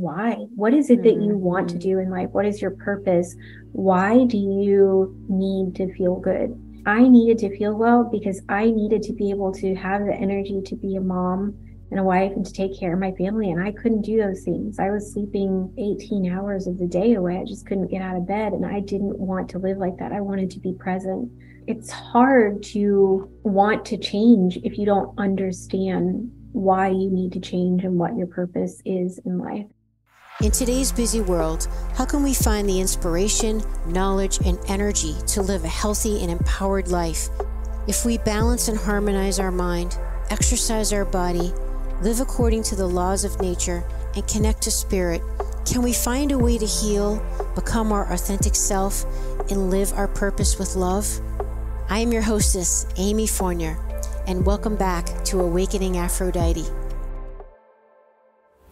why. What is it that you want to do in life? What is your purpose? Why do you need to feel good? I needed to feel well because I needed to be able to have the energy to be a mom and a wife and to take care of my family. And I couldn't do those things. I was sleeping 18 hours of the day away. I just couldn't get out of bed. And I didn't want to live like that. I wanted to be present. It's hard to want to change if you don't understand why you need to change and what your purpose is in life. In today's busy world, how can we find the inspiration, knowledge, and energy to live a healthy and empowered life? If we balance and harmonize our mind, exercise our body, live according to the laws of nature, and connect to spirit, can we find a way to heal, become our authentic self, and live our purpose with love? I am your hostess, Amy Fournier, and welcome back to Awakening Aphrodite.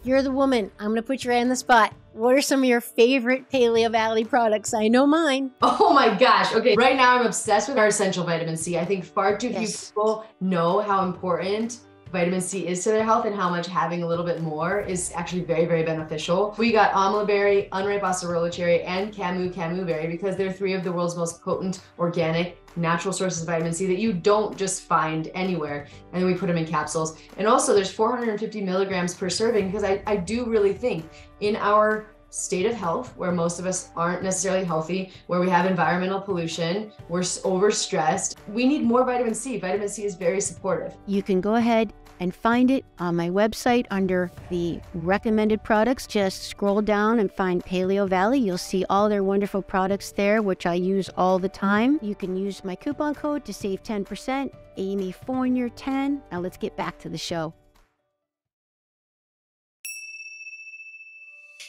You're the woman. I'm going to put you right on the spot. What are some of your favorite Paleo Valley products? I know mine. Oh my gosh. Okay. Right now I'm obsessed with our essential vitamin C. I think far too few people know how important vitamin C is to their health and how much having a little bit more is actually very, very beneficial. We got amla berry, unripe acerola cherry, and camu berry because they're three of the world's most potent, organic, natural sources of vitamin C that you don't just find anywhere. And then we put them in capsules. And also there's 450 milligrams per serving because I do really think in our state of health where most of us aren't necessarily healthy, where we have environmental pollution, we're overstressed, we need more vitamin C. Vitamin C is very supportive. You can go ahead and find it on my website under the recommended products. Just scroll down and find Paleo Valley. You'll see all their wonderful products there, which I use all the time. You can use my coupon code to save 10%, Amy Fournier 10. Now let's get back to the show.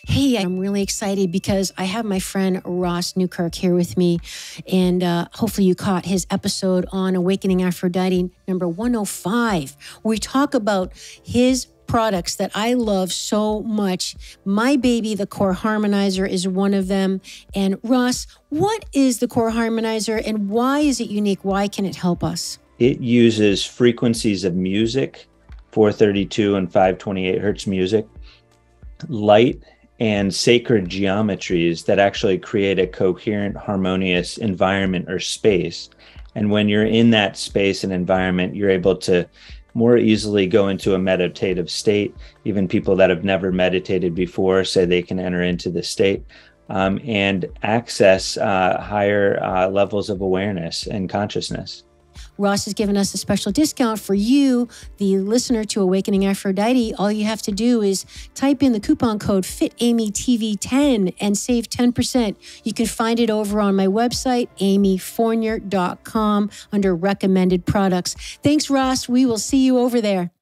Hey, I'm really excited because I have my friend Ross Newkirk here with me. And hopefully you caught his episode on Awakening Aphrodite, number 105. We talk about his products that I love so much. My Baby, the Core Harmonizer, is one of them. And Ross, what is the Core Harmonizer and why is it unique? Why can it help us? It uses frequencies of music, 432 and 528 hertz music, light, and sacred geometries that actually create a coherent, harmonious environment or space. And when you're in that space and environment, you're able to more easily go into a meditative state. Even people that have never meditated before say they can enter into the state and access higher levels of awareness and consciousness. Ross has given us a special discount for you, the listener to Awakening Aphrodite. All you have to do is type in the coupon code FITAMYTV10 and save 10%. You can find it over on my website, amyfournier.com, under recommended products. Thanks, Ross. We will see you over there.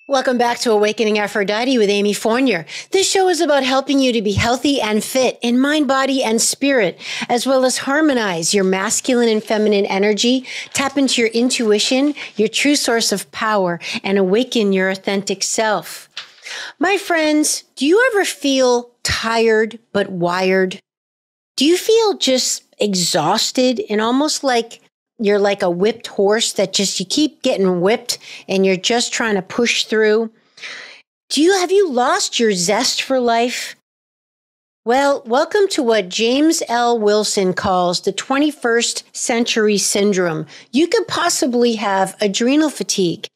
Welcome back to Awakening Aphrodite with Amy Fournier. This show is about helping you to be healthy and fit in mind, body, and spirit, as well as harmonize your masculine and feminine energy, tap into your intuition, your true source of power, and awaken your authentic self. My friends, do you ever feel tired but wired? Do you feel just exhausted and almost like you're like a whipped horse that you keep getting whipped and you're just trying to push through? Have you lost your zest for life? Well, welcome to what James L. Willson calls the 21st century syndrome. You could possibly have adrenal fatigue.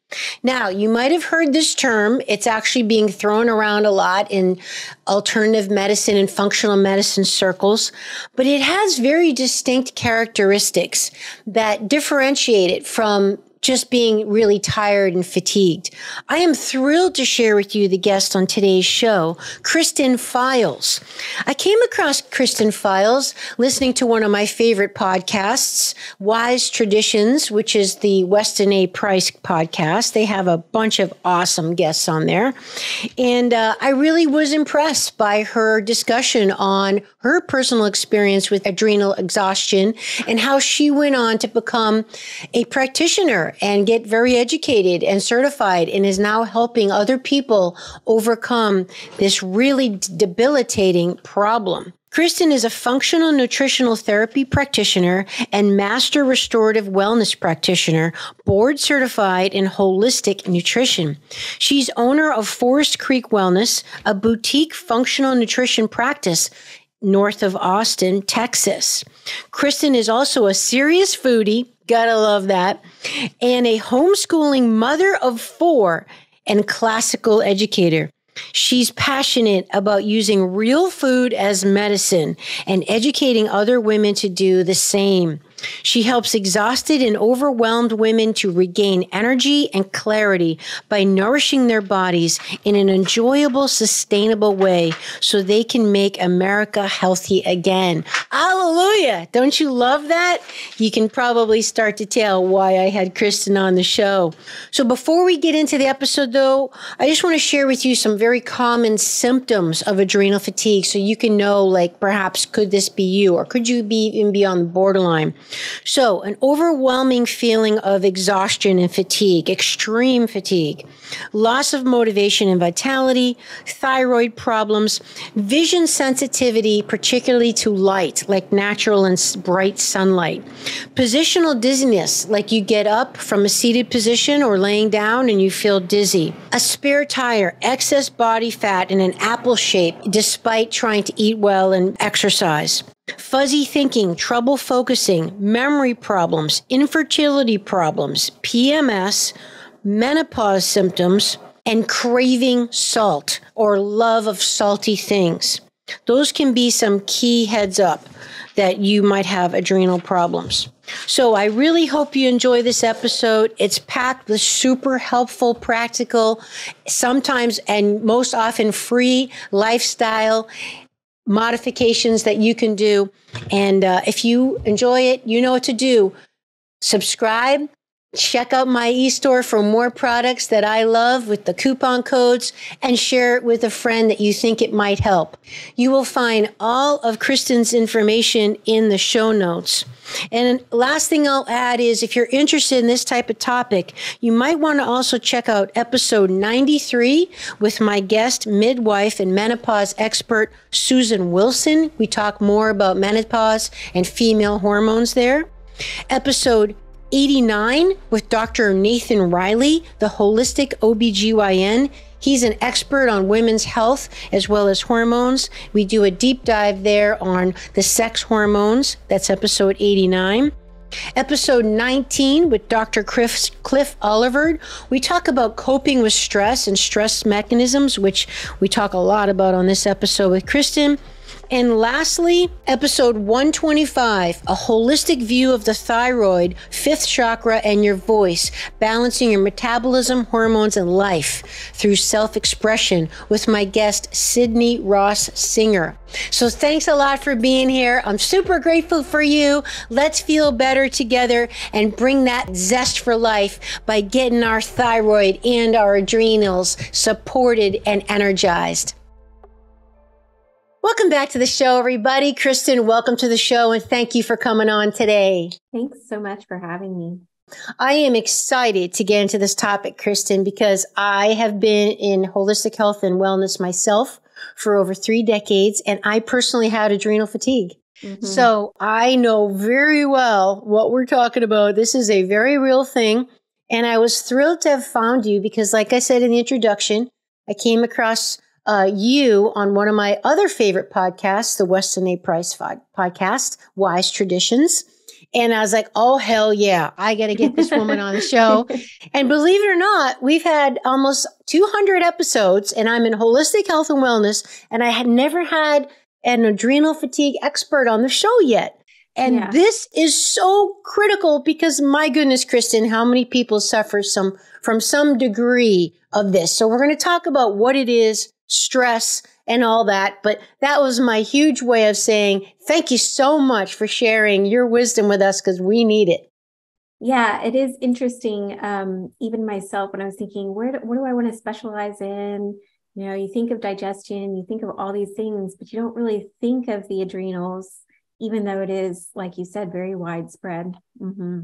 Now, you might have heard this term. It's actually being thrown around a lot in alternative medicine and functional medicine circles, but it has very distinct characteristics that differentiate it from just being really tired and fatigued. I am thrilled to share with you the guest on today's show, Kristen Files. I came across Kristen Files listening to one of my favorite podcasts, Wise Traditions, which is the Weston A. Price podcast. They have a bunch of awesome guests on there. And I really was impressed by her discussion on her personal experience with adrenal exhaustion and how she went on to become a practitioner and get very educated and certified and is now helping other people overcome this really debilitating problem. Kristen is a functional nutritional therapy practitioner and master restorative wellness practitioner, board certified in holistic nutrition. She's owner of Forest Creek Wellness, a boutique functional nutrition practice north of Austin, Texas. Kristen is also a serious foodie, gotta love that, and a homeschooling mother of 4 and classical educator. She's passionate about using real food as medicine and educating other women to do the same. She helps exhausted and overwhelmed women to regain energy and clarity by nourishing their bodies in an enjoyable, sustainable way so they can make America healthy again. Hallelujah! Don't you love that? You can probably start to tell why I had Kristen on the show. So before we get into the episode, though, I just want to share with you some very common symptoms of adrenal fatigue so you can know, like, perhaps could this be you, or could you even be on the borderline? So an overwhelming feeling of exhaustion and fatigue, extreme fatigue, loss of motivation and vitality, thyroid problems, vision sensitivity, particularly to light, like natural and bright sunlight, positional dizziness, like you get up from a seated position or laying down and you feel dizzy, a spare tire, excess body fat in an apple shape despite trying to eat well and exercise, fuzzy thinking, trouble focusing, memory problems, infertility problems, PMS, menopause symptoms, and craving salt or love of salty things. Those can be some key heads up that you might have adrenal problems. So I really hope you enjoy this episode. It's packed with super helpful, practical, sometimes and most often free lifestyle modifications that you can do. And if you enjoy it, you know what to do. Subscribe. Check out my e-store for more products that I love with the coupon codes, and share it with a friend that you think it might help. You will find all of Kristen's information in the show notes. And last thing I'll add is, if you're interested in this type of topic, you might want to also check out episode 93 with my guest, midwife and menopause expert, Susan Willson. We talk more about menopause and female hormones there. Episode 89 with Dr. Nathan Riley, the holistic OBGYN. He's an expert on women's health as well as hormones. We do a deep dive there on the sex hormones. That's episode 89. Episode 19 with Dr. Cliff Oliver. We talk about coping with stress and stress mechanisms, which we talk a lot about on this episode with Kristen. And lastly, episode 125, a holistic view of the thyroid, 5th chakra, and your voice, balancing your metabolism, hormones, and life through self-expression with my guest, Sydney Ross Singer. So thanks a lot for being here. I'm super grateful for you. Let's feel better together and bring that zest for life by getting our thyroid and our adrenals supported and energized. Welcome back to the show, everybody. Kristen, welcome to the show, and thank you for coming on today. Thanks so much for having me. I am excited to get into this topic, Kristen, because I have been in holistic health and wellness myself for over 3 decades, and I personally had adrenal fatigue. Mm-hmm. So I know very well what we're talking about. This is a very real thing, and I was thrilled to have found you because, like I said in the introduction, I came across you on one of my other favorite podcasts, the Weston A. Price podcast, Wise Traditions. And I was like, oh, hell yeah, I got to get this woman on the show. And believe it or not, we've had almost 200 episodes, and I'm in holistic health and wellness, and I had never had an adrenal fatigue expert on the show yet. And this is so critical because, my goodness, Kristen, how many people suffer from some degree of this? So we're going to talk about what it is, stress, and all that. But that was my huge way of saying thank you so much for sharing your wisdom with us, because we need it. Yeah, it is interesting. Even myself, when I was thinking, what do I want to specialize in? You know, you think of digestion, you think of all these things, but you don't really think of the adrenals, even though it is, like you said, very widespread. Mm-hmm.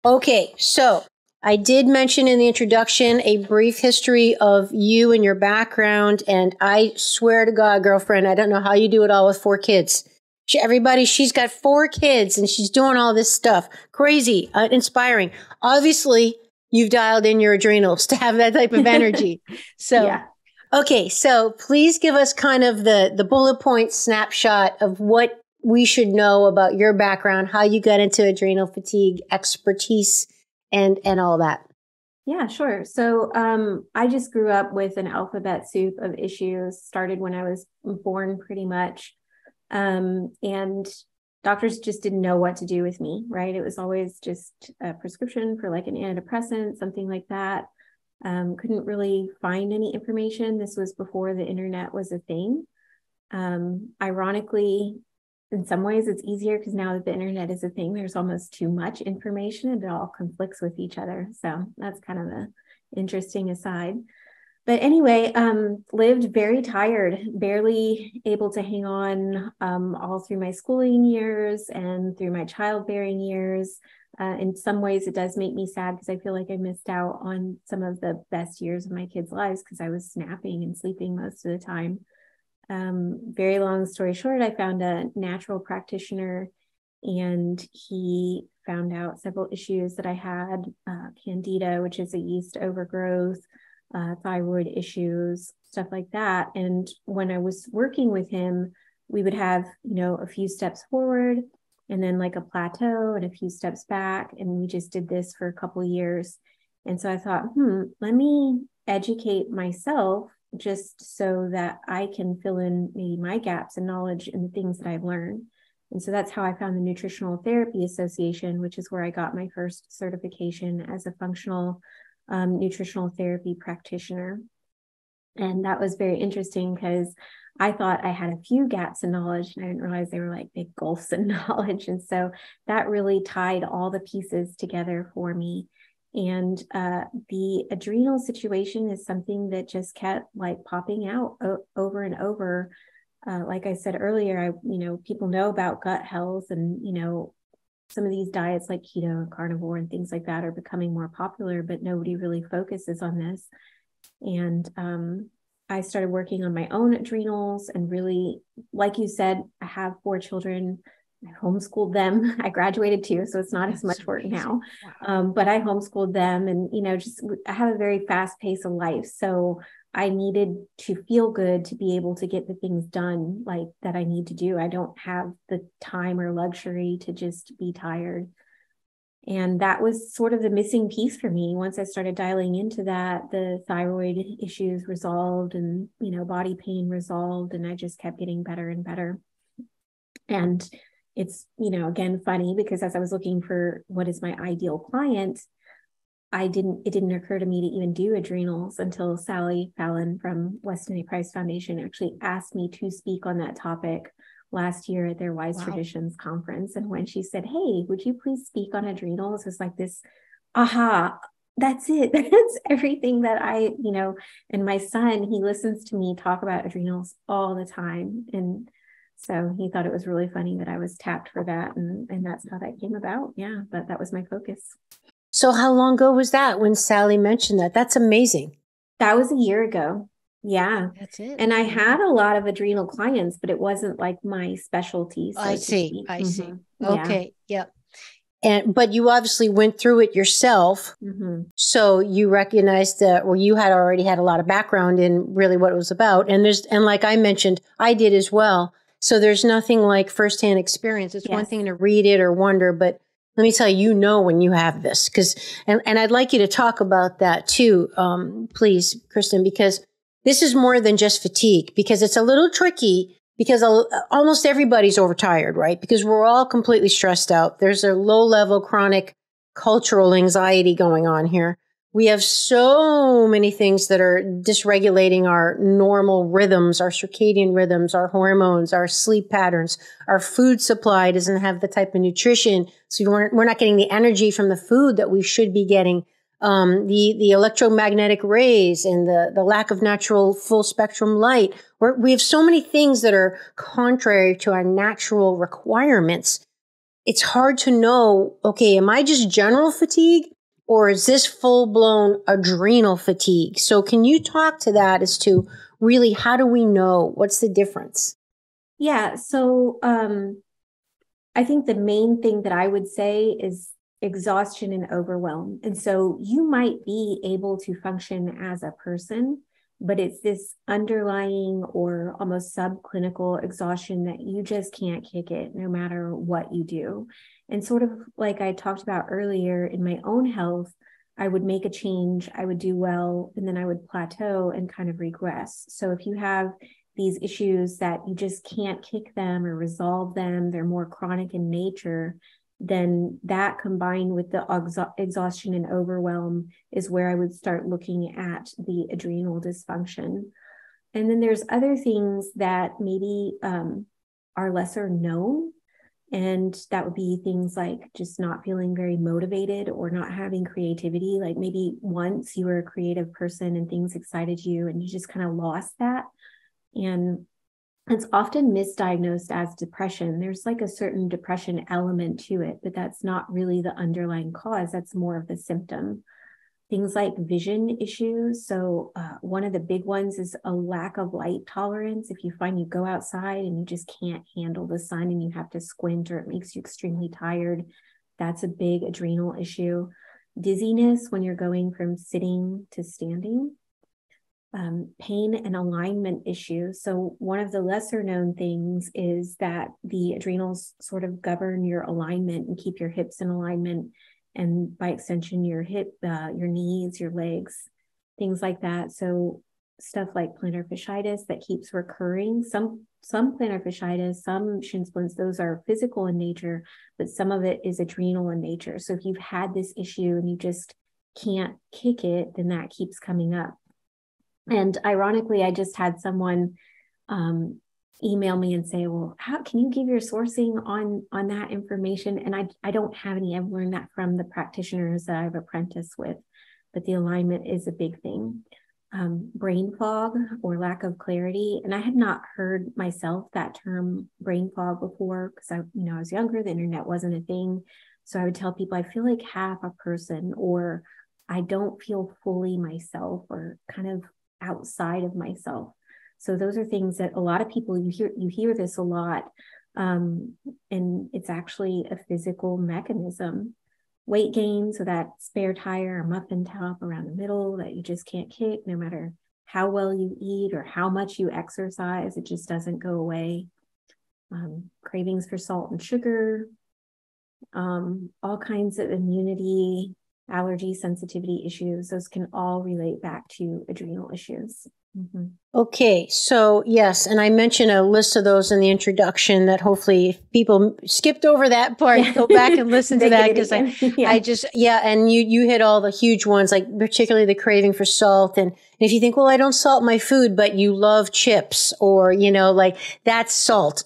Okay, so I did mention in the introduction a brief history of you and your background, and I swear to God, girlfriend, I don't know how you do it all with 4 kids. She's got 4 kids and she's doing all this stuff. Crazy, inspiring. Obviously, you've dialed in your adrenals to have that type of energy. So, yeah. Okay. So please give us kind of the bullet point snapshot of what we should know about your background, how you got into adrenal fatigue expertise and all that. Yeah, sure. So I just grew up with an alphabet soup of issues, started when I was born pretty much. And doctors just didn't know what to do with me, right? It was always just a prescription for like an antidepressant, something like that. Couldn't really find any information. This was before the internet was a thing. Ironically, in some ways it's easier because now that the internet is a thing, there's almost too much information and it all conflicts with each other. So that's kind of an interesting aside. But anyway, lived very tired, barely able to hang on all through my schooling years and through my childbearing years. In some ways, it does make me sad because I feel like I missed out on some of the best years of my kids' lives because I was napping and sleeping most of the time. Very long story short, I found a natural practitioner and he found out several issues that I had, candida, which is a yeast overgrowth, thyroid issues, stuff like that. And when I was working with him, we would have, a few steps forward and then like a plateau and a few steps back. And we just did this for a couple of years. And so I thought, let me educate myself just so that I can fill in maybe my gaps in knowledge and the things that I've learned. And so that's how I found the Nutritional Therapy Association, which is where I got my first certification as a functional nutritional therapy practitioner. And that was very interesting because I thought I had a few gaps in knowledge and I didn't realize they were like big gulfs in knowledge. And so that really tied all the pieces together for me. And the adrenal situation is something that just kept like popping out over and over. Like I said earlier, people know about gut health and, some of these diets like keto and carnivore and things like that are becoming more popular, but nobody really focuses on this. And I started working on my own adrenals and really, like you said, I have 4 children. I homeschooled them. I graduated too, so it's not as much work now. But I homeschooled them and, I have a very fast pace of life. So I needed to feel good to be able to get the things done like that I need to do. I don't have the time or luxury to just be tired. And that was sort of the missing piece for me. Once I started dialing into that, the thyroid issues resolved and, body pain resolved, and I just kept getting better and better. And it's, again, funny because as I was looking for what is my ideal client, it didn't occur to me to even do adrenals until Sally Fallon from Weston A. Price Foundation actually asked me to speak on that topic last year at their Wise Traditions conference. And when she said, "Hey, would you please speak on adrenals?" It's like this, aha, that's it. That's everything that and my son, he listens to me talk about adrenals all the time. And so he thought it was really funny that I was tapped for that. And that's how that came about. Yeah, but that was my focus. So how long ago was that when Sally mentioned that? That's amazing. That was a year ago. Yeah. That's it. And I had a lot of adrenal clients, but it wasn't like my specialty. So I see. Okay. Yeah. But you obviously went through it yourself. Mm-hmm. So you recognized that, you had already had a lot of background in really what it was about. And like I mentioned, I did as well. So there's nothing like firsthand experience. It's one thing to read it or wonder, but let me tell you, when you have this, and I'd like you to talk about that too, please, Kristen, because this is more than just fatigue, because it's a little tricky because almost everybody's overtired, right? Because we're all completely stressed out. There's a low level chronic cultural anxiety going on here. We have so many things that are dysregulating our normal rhythms, our circadian rhythms, our hormones, our sleep patterns. Our food supply doesn't have the type of nutrition. So we're not getting the energy from the food that we should be getting. The electromagnetic rays and the lack of natural full spectrum light. We have so many things that are contrary to our natural requirements. It's hard to know, okay, am I just general fatigue? Or is this full-blown adrenal fatigue? So can you talk to that as to really how do we know? What's the difference? Yeah. So I think the main thing that I would say is exhaustion and overwhelm. And so you might be able to function as a person, but it's this underlying or almost subclinical exhaustion that you just can't kick it no matter what you do. And sort of like I talked about earlier in my own health, I would make a change, I would do well, and then I would plateau and kind of regress. So if you have these issues that you just can't kick them or resolve them, they're more chronic in nature, then that combined with the exhaustion and overwhelm is where I would start looking at the adrenal dysfunction. And then there's other things that maybe are lesser known. And that would be things like just not feeling very motivated or not having creativity. Like maybe once you were a creative person and things excited you and you just kind of lost that. And it's often misdiagnosed as depression. There's like a certain depression element to it, but that's not really the underlying cause. That's more of the symptom. Things like vision issues. So one of the big ones is a lack of light tolerance. If you find you go outside and you just can't handle the sun and you have to squint or it makes you extremely tired, that's a big adrenal issue. Dizziness when you're going from sitting to standing. Pain and alignment issues. So one of the lesser known things is that the adrenals sort of govern your alignment and keep your hips in alignment, and by extension, your your knees, your legs, things like that. So stuff like plantar fasciitis that keeps recurring. Some plantar fasciitis, some shin splints, those are physical in nature, but some of it is adrenal in nature. So if you've had this issue and you just can't kick it, then that keeps coming up. And ironically, I just had someone email me and say, well, how can you give your sourcing on that information? And I don't have any. I've learned that from the practitioners that I've apprenticed with, but the alignment is a big thing. Brain fog or lack of clarity. And I had not heard myself that term brain fog before because I was younger, the internet wasn't a thing. So I would tell people, I feel like half a person, or I don't feel fully myself, or kind of outside of myself. So those are things that a lot of people, you hear this a lot. And it's actually a physical mechanism. Weight gain, so that spare tire or muffin top around the middle that you just can't kick no matter how well you eat or how much you exercise, it just doesn't go away. Cravings for salt and sugar, all kinds of immunity, allergy, sensitivity issues, those can all relate back to adrenal issues. Mm-hmm. Okay, so yes, and I mentioned a list of those in the introduction that hopefully if people skipped over that part, go back and listen to that because and you hit all the huge ones, like particularly the craving for salt. And if you think, well, I don't salt my food, but you love chips or, like that's salt,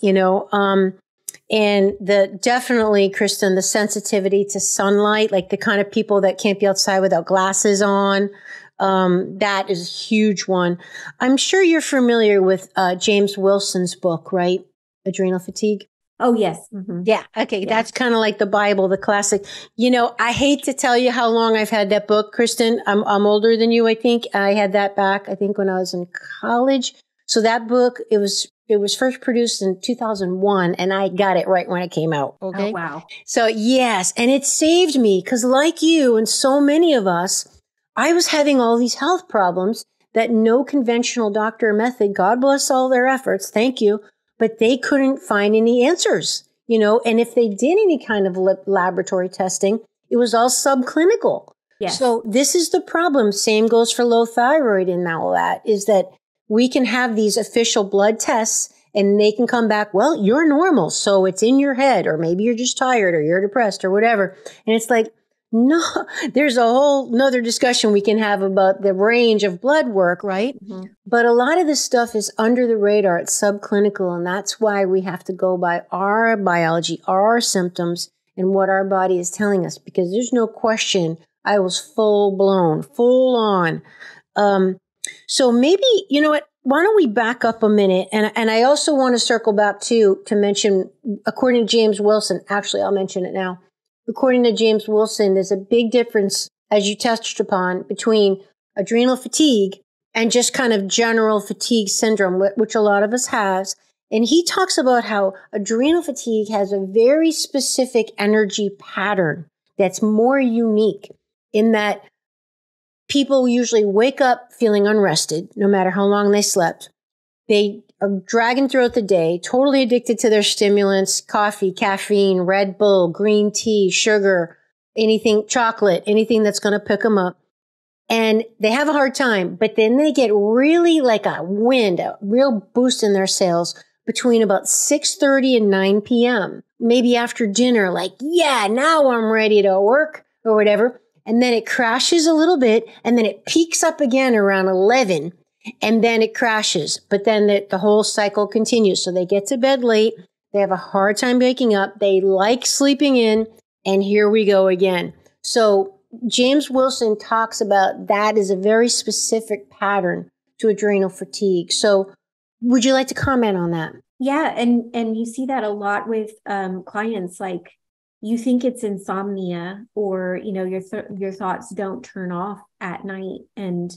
and definitely, Kristen, the sensitivity to sunlight, like the kind of people that can't be outside without glasses on, that is a huge one. I'm sure you're familiar with James Willson's book, right? Adrenal Fatigue. Oh, yes. Mm-hmm. Yeah. Okay. Yeah. That's kind of like the Bible, the classic. I hate to tell you how long I've had that book, Kristen. I'm older than you, I think. I had that back, I think, when I was in college. So that book, it was first produced in 2001, and I got it right when it came out. Okay. Oh, wow. So yes. And it saved me because like you and so many of us, I was having all these health problems that no conventional doctor or method, God bless all their efforts, thank you, but they couldn't find any answers, and if they did any kind of laboratory testing, it was all subclinical. Yes. So this is the problem. Same goes for low thyroid and all that, is that we can have these official blood tests and they can come back, well, you're normal, so it's in your head, or maybe you're just tired or you're depressed or whatever. And it's like, no, there's a whole nother discussion we can have about the range of blood work, right? Mm-hmm. But a lot of this stuff is under the radar. It's subclinical, and that's why we have to go by our biology, our symptoms, and what our body is telling us, because there's no question I was full on. So maybe, you know what, why don't we back up a minute? And I also want to circle back to mention, according to James Willson, actually, I'll mention it now. According to James Willson, there's a big difference, as you touched upon, between adrenal fatigue and just kind of general fatigue syndrome, which a lot of us has, And he talks about how adrenal fatigue has a very specific energy pattern that's more unique in that people usually wake up feeling unrested, no matter how long they slept. They are dragging throughout the day, totally addicted to their stimulants, coffee, caffeine, Red Bull, green tea, sugar, anything, chocolate, anything that's going to pick them up. And they have a hard time, but then they get really like a wind, a real boost in their sales between about 6:30 and 9 p.m. Maybe after dinner, like, yeah, now I'm ready to work or whatever. And then it crashes a little bit, and then it peaks up again around 11, and then it crashes. But then the whole cycle continues. So they get to bed late. They have a hard time waking up. They like sleeping in, and here we go again. So James Willson talks about that as a very specific pattern to adrenal fatigue. So would you like to comment on that? Yeah. And you see that a lot with clients, like you think it's insomnia or, you know, your thoughts don't turn off at night. And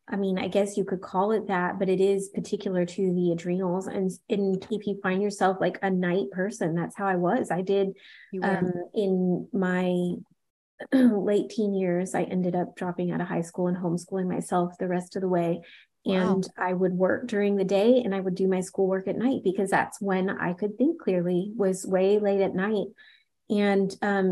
I mean, I guess you could call it that, but it is particular to the adrenals. And if you find yourself like a night person, that's how I was. I did in my late teen years, I ended up dropping out of high school and homeschooling myself the rest of the way. Wow. And I would work during the day and I would do my schoolwork at night because that's when I could think clearly, was way late at night. And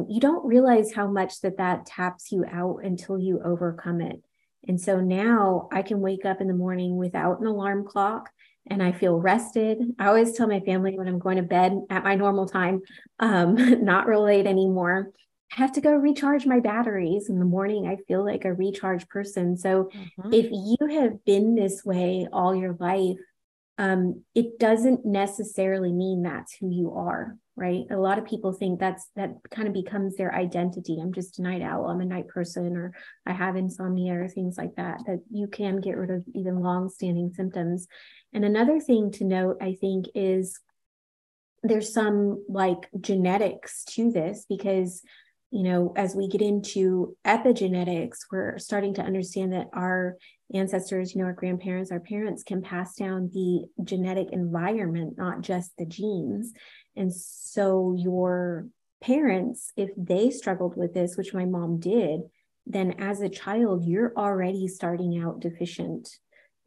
you don't realize how much that taps you out until you overcome it. And so now I can wake up in the morning without an alarm clock and I feel rested. I always tell my family when I'm going to bed at my normal time, not real late anymore, I have to go recharge my batteries in the morning. I feel like a recharged person. So if you have been this way all your life, it doesn't necessarily mean that's who you are, right? A lot of people think that kind of becomes their identity. I'm just a night owl. I'm a night person, or I have insomnia or things like that, that you can get rid of even long-standing symptoms. And another thing to note, I think, is there's some like genetics to this because, you know, as we get into epigenetics, we're starting to understand that our ancestors, you know, our grandparents, our parents can pass down the genetic environment, not just the genes. And so your parents, if they struggled with this, which my mom did, then as a child, you're already starting out deficient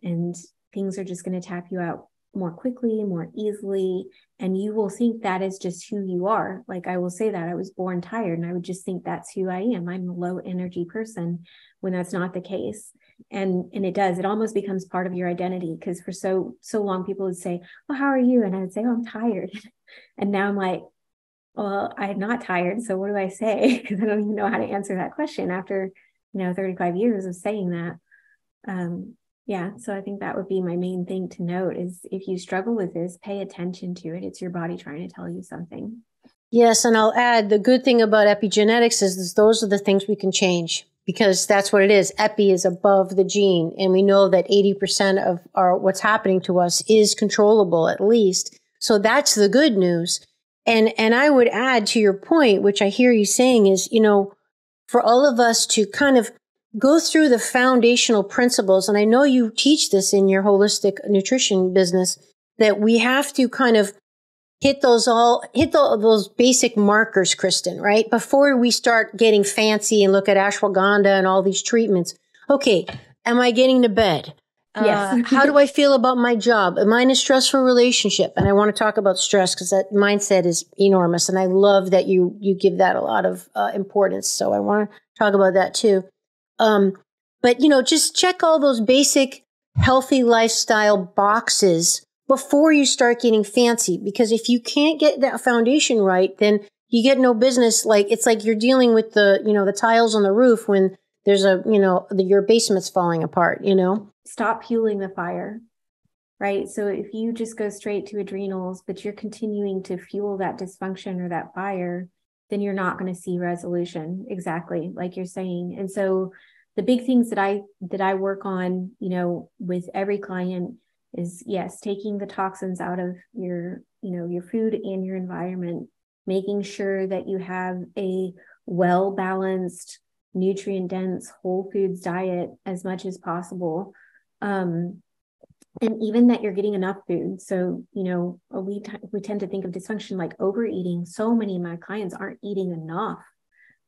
and things are just going to tap you out more quickly, more easily. And you will think that is just who you are. Like I will say that I was born tired and I would just think that's who I am. I'm a low energy person when that's not the case. And it almost becomes part of your identity. Because for so long people would say, well, how are you? And I would say, oh, I'm tired. And now I'm like, well, I'm not tired. So what do I say? Because I don't even know how to answer that question after, 35 years of saying that. Yeah. So I think that would be my main thing to note is if you struggle with this, pay attention to it. It's your body trying to tell you something. Yes. And I'll add the good thing about epigenetics is those are the things we can change because that's what it is. Epi is above the gene. And we know that 80% of what's happening to us is controllable at least. So that's the good news. And I would add to your point, which I hear you saying is, for all of us to kind of go through the foundational principles, and I know you teach this in your holistic nutrition business, that we have to kind of hit those basic markers, Kristen, right? Before we start getting fancy and look at ashwagandha and all these treatments. Okay, am I getting to bed? Yes. How do I feel about my job? Am I in a stressful relationship? And I want to talk about stress because that mindset is enormous. And I love that you give that a lot of importance. So I want to talk about that too. But just check all those basic healthy lifestyle boxes before you start getting fancy. Because if you can't get that foundation right, then you get no business. It's like you're dealing with the tiles on the roof when there's your basement's falling apart, Stop fueling the fire, right? So if you just go straight to adrenals, but you're continuing to fuel that dysfunction or that fire, then you're not going to see resolution, exactly like you're saying. And so the big things that I work on, with every client is, yes, taking the toxins out of your food and your environment, making sure that you have a well-balanced, nutrient-dense, whole foods diet as much as possible. And even that you're getting enough food. So, you know, we tend to think of dysfunction like overeating. So many of my clients aren't eating enough,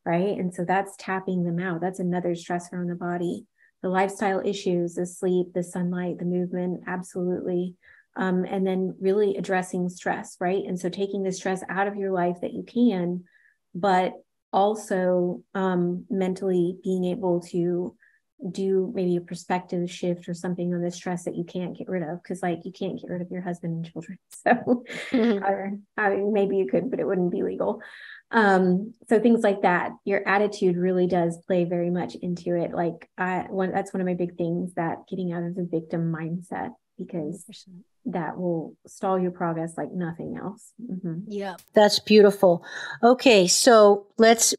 right? And so that's tapping them out. That's another stressor on the body. The lifestyle issues, the sleep, the sunlight, the movement, absolutely. And then really addressing stress, right? And so taking the stress out of your life that you can, but also mentally being able to do maybe a perspective shift or something on the stress that you can't get rid of, because like you can't get rid of your husband and children, so or I mean, maybe you could, but it wouldn't be legal. So things like that, your attitude really does play very much into it. Like that's one of my big things, that getting out of the victim mindset, because 100%. That will stall your progress like nothing else. Yeah, that's beautiful. Okay, so let's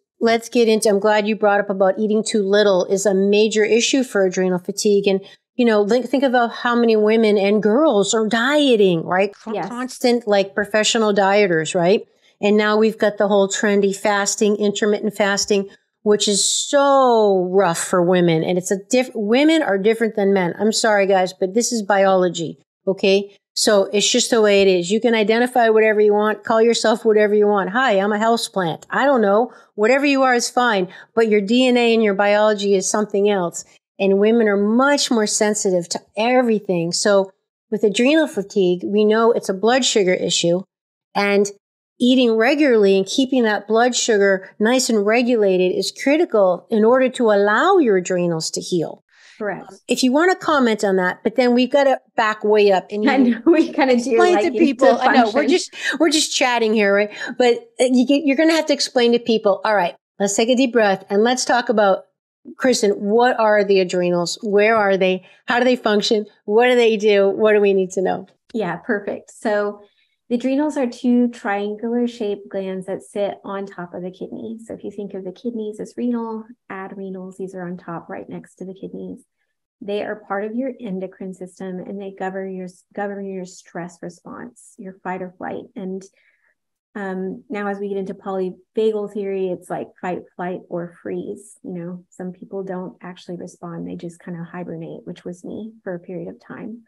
get into, I'm glad you brought up about eating too little is a major issue for adrenal fatigue. And, you know, think about how many women and girls are dieting, right? Yes. Constant, like professional dieters, right? And now we've got the whole trendy fasting, intermittent fasting, which is so rough for women. And it's women are different than men. I'm sorry, guys, but this is biology. Okay. So it's just the way it is. You can identify whatever you want, call yourself whatever you want. Hi, I'm a houseplant. I don't know. Whatever you are is fine, but your DNA and your biology is something else. And women are much more sensitive to everything. So with adrenal fatigue, we know it's a blood sugar issue, and eating regularly and keeping that blood sugar nice and regulated is critical in order to allow your adrenals to heal. Correct. If you want to comment on that, but then we've got to back way up and I know, we kind of do explain like to people. I know we're just chatting here, right? But you're going to have to explain to people. All right, let's take a deep breath and let's talk about, Kristen, what are the adrenals? Where are they? How do they function? What do they do? What do we need to know? Yeah, perfect. So the adrenals are two triangular shaped glands that sit on top of the kidney. So if you think of the kidneys as renal, adrenals, these are on top right next to the kidneys. They are part of your endocrine system, and they govern your stress response, your fight or flight. And now as we get into polyvagal theory, it's like fight, flight, or freeze. You know, some people don't actually respond. They just kind of hibernate, which was me for a period of time.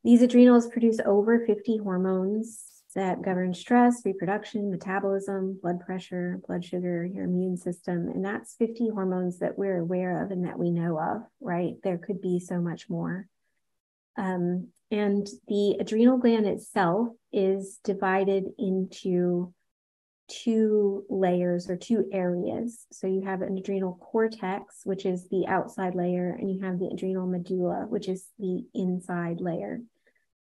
These adrenals produce over 50 hormones that govern stress, reproduction, metabolism, blood pressure, blood sugar, your immune system. And that's 50 hormones that we're aware of and that we know of, right? There could be so much more. And the adrenal gland itself is divided into two layers or two areas. So you have an adrenal cortex, which is the outside layer, and you have the adrenal medulla, which is the inside layer.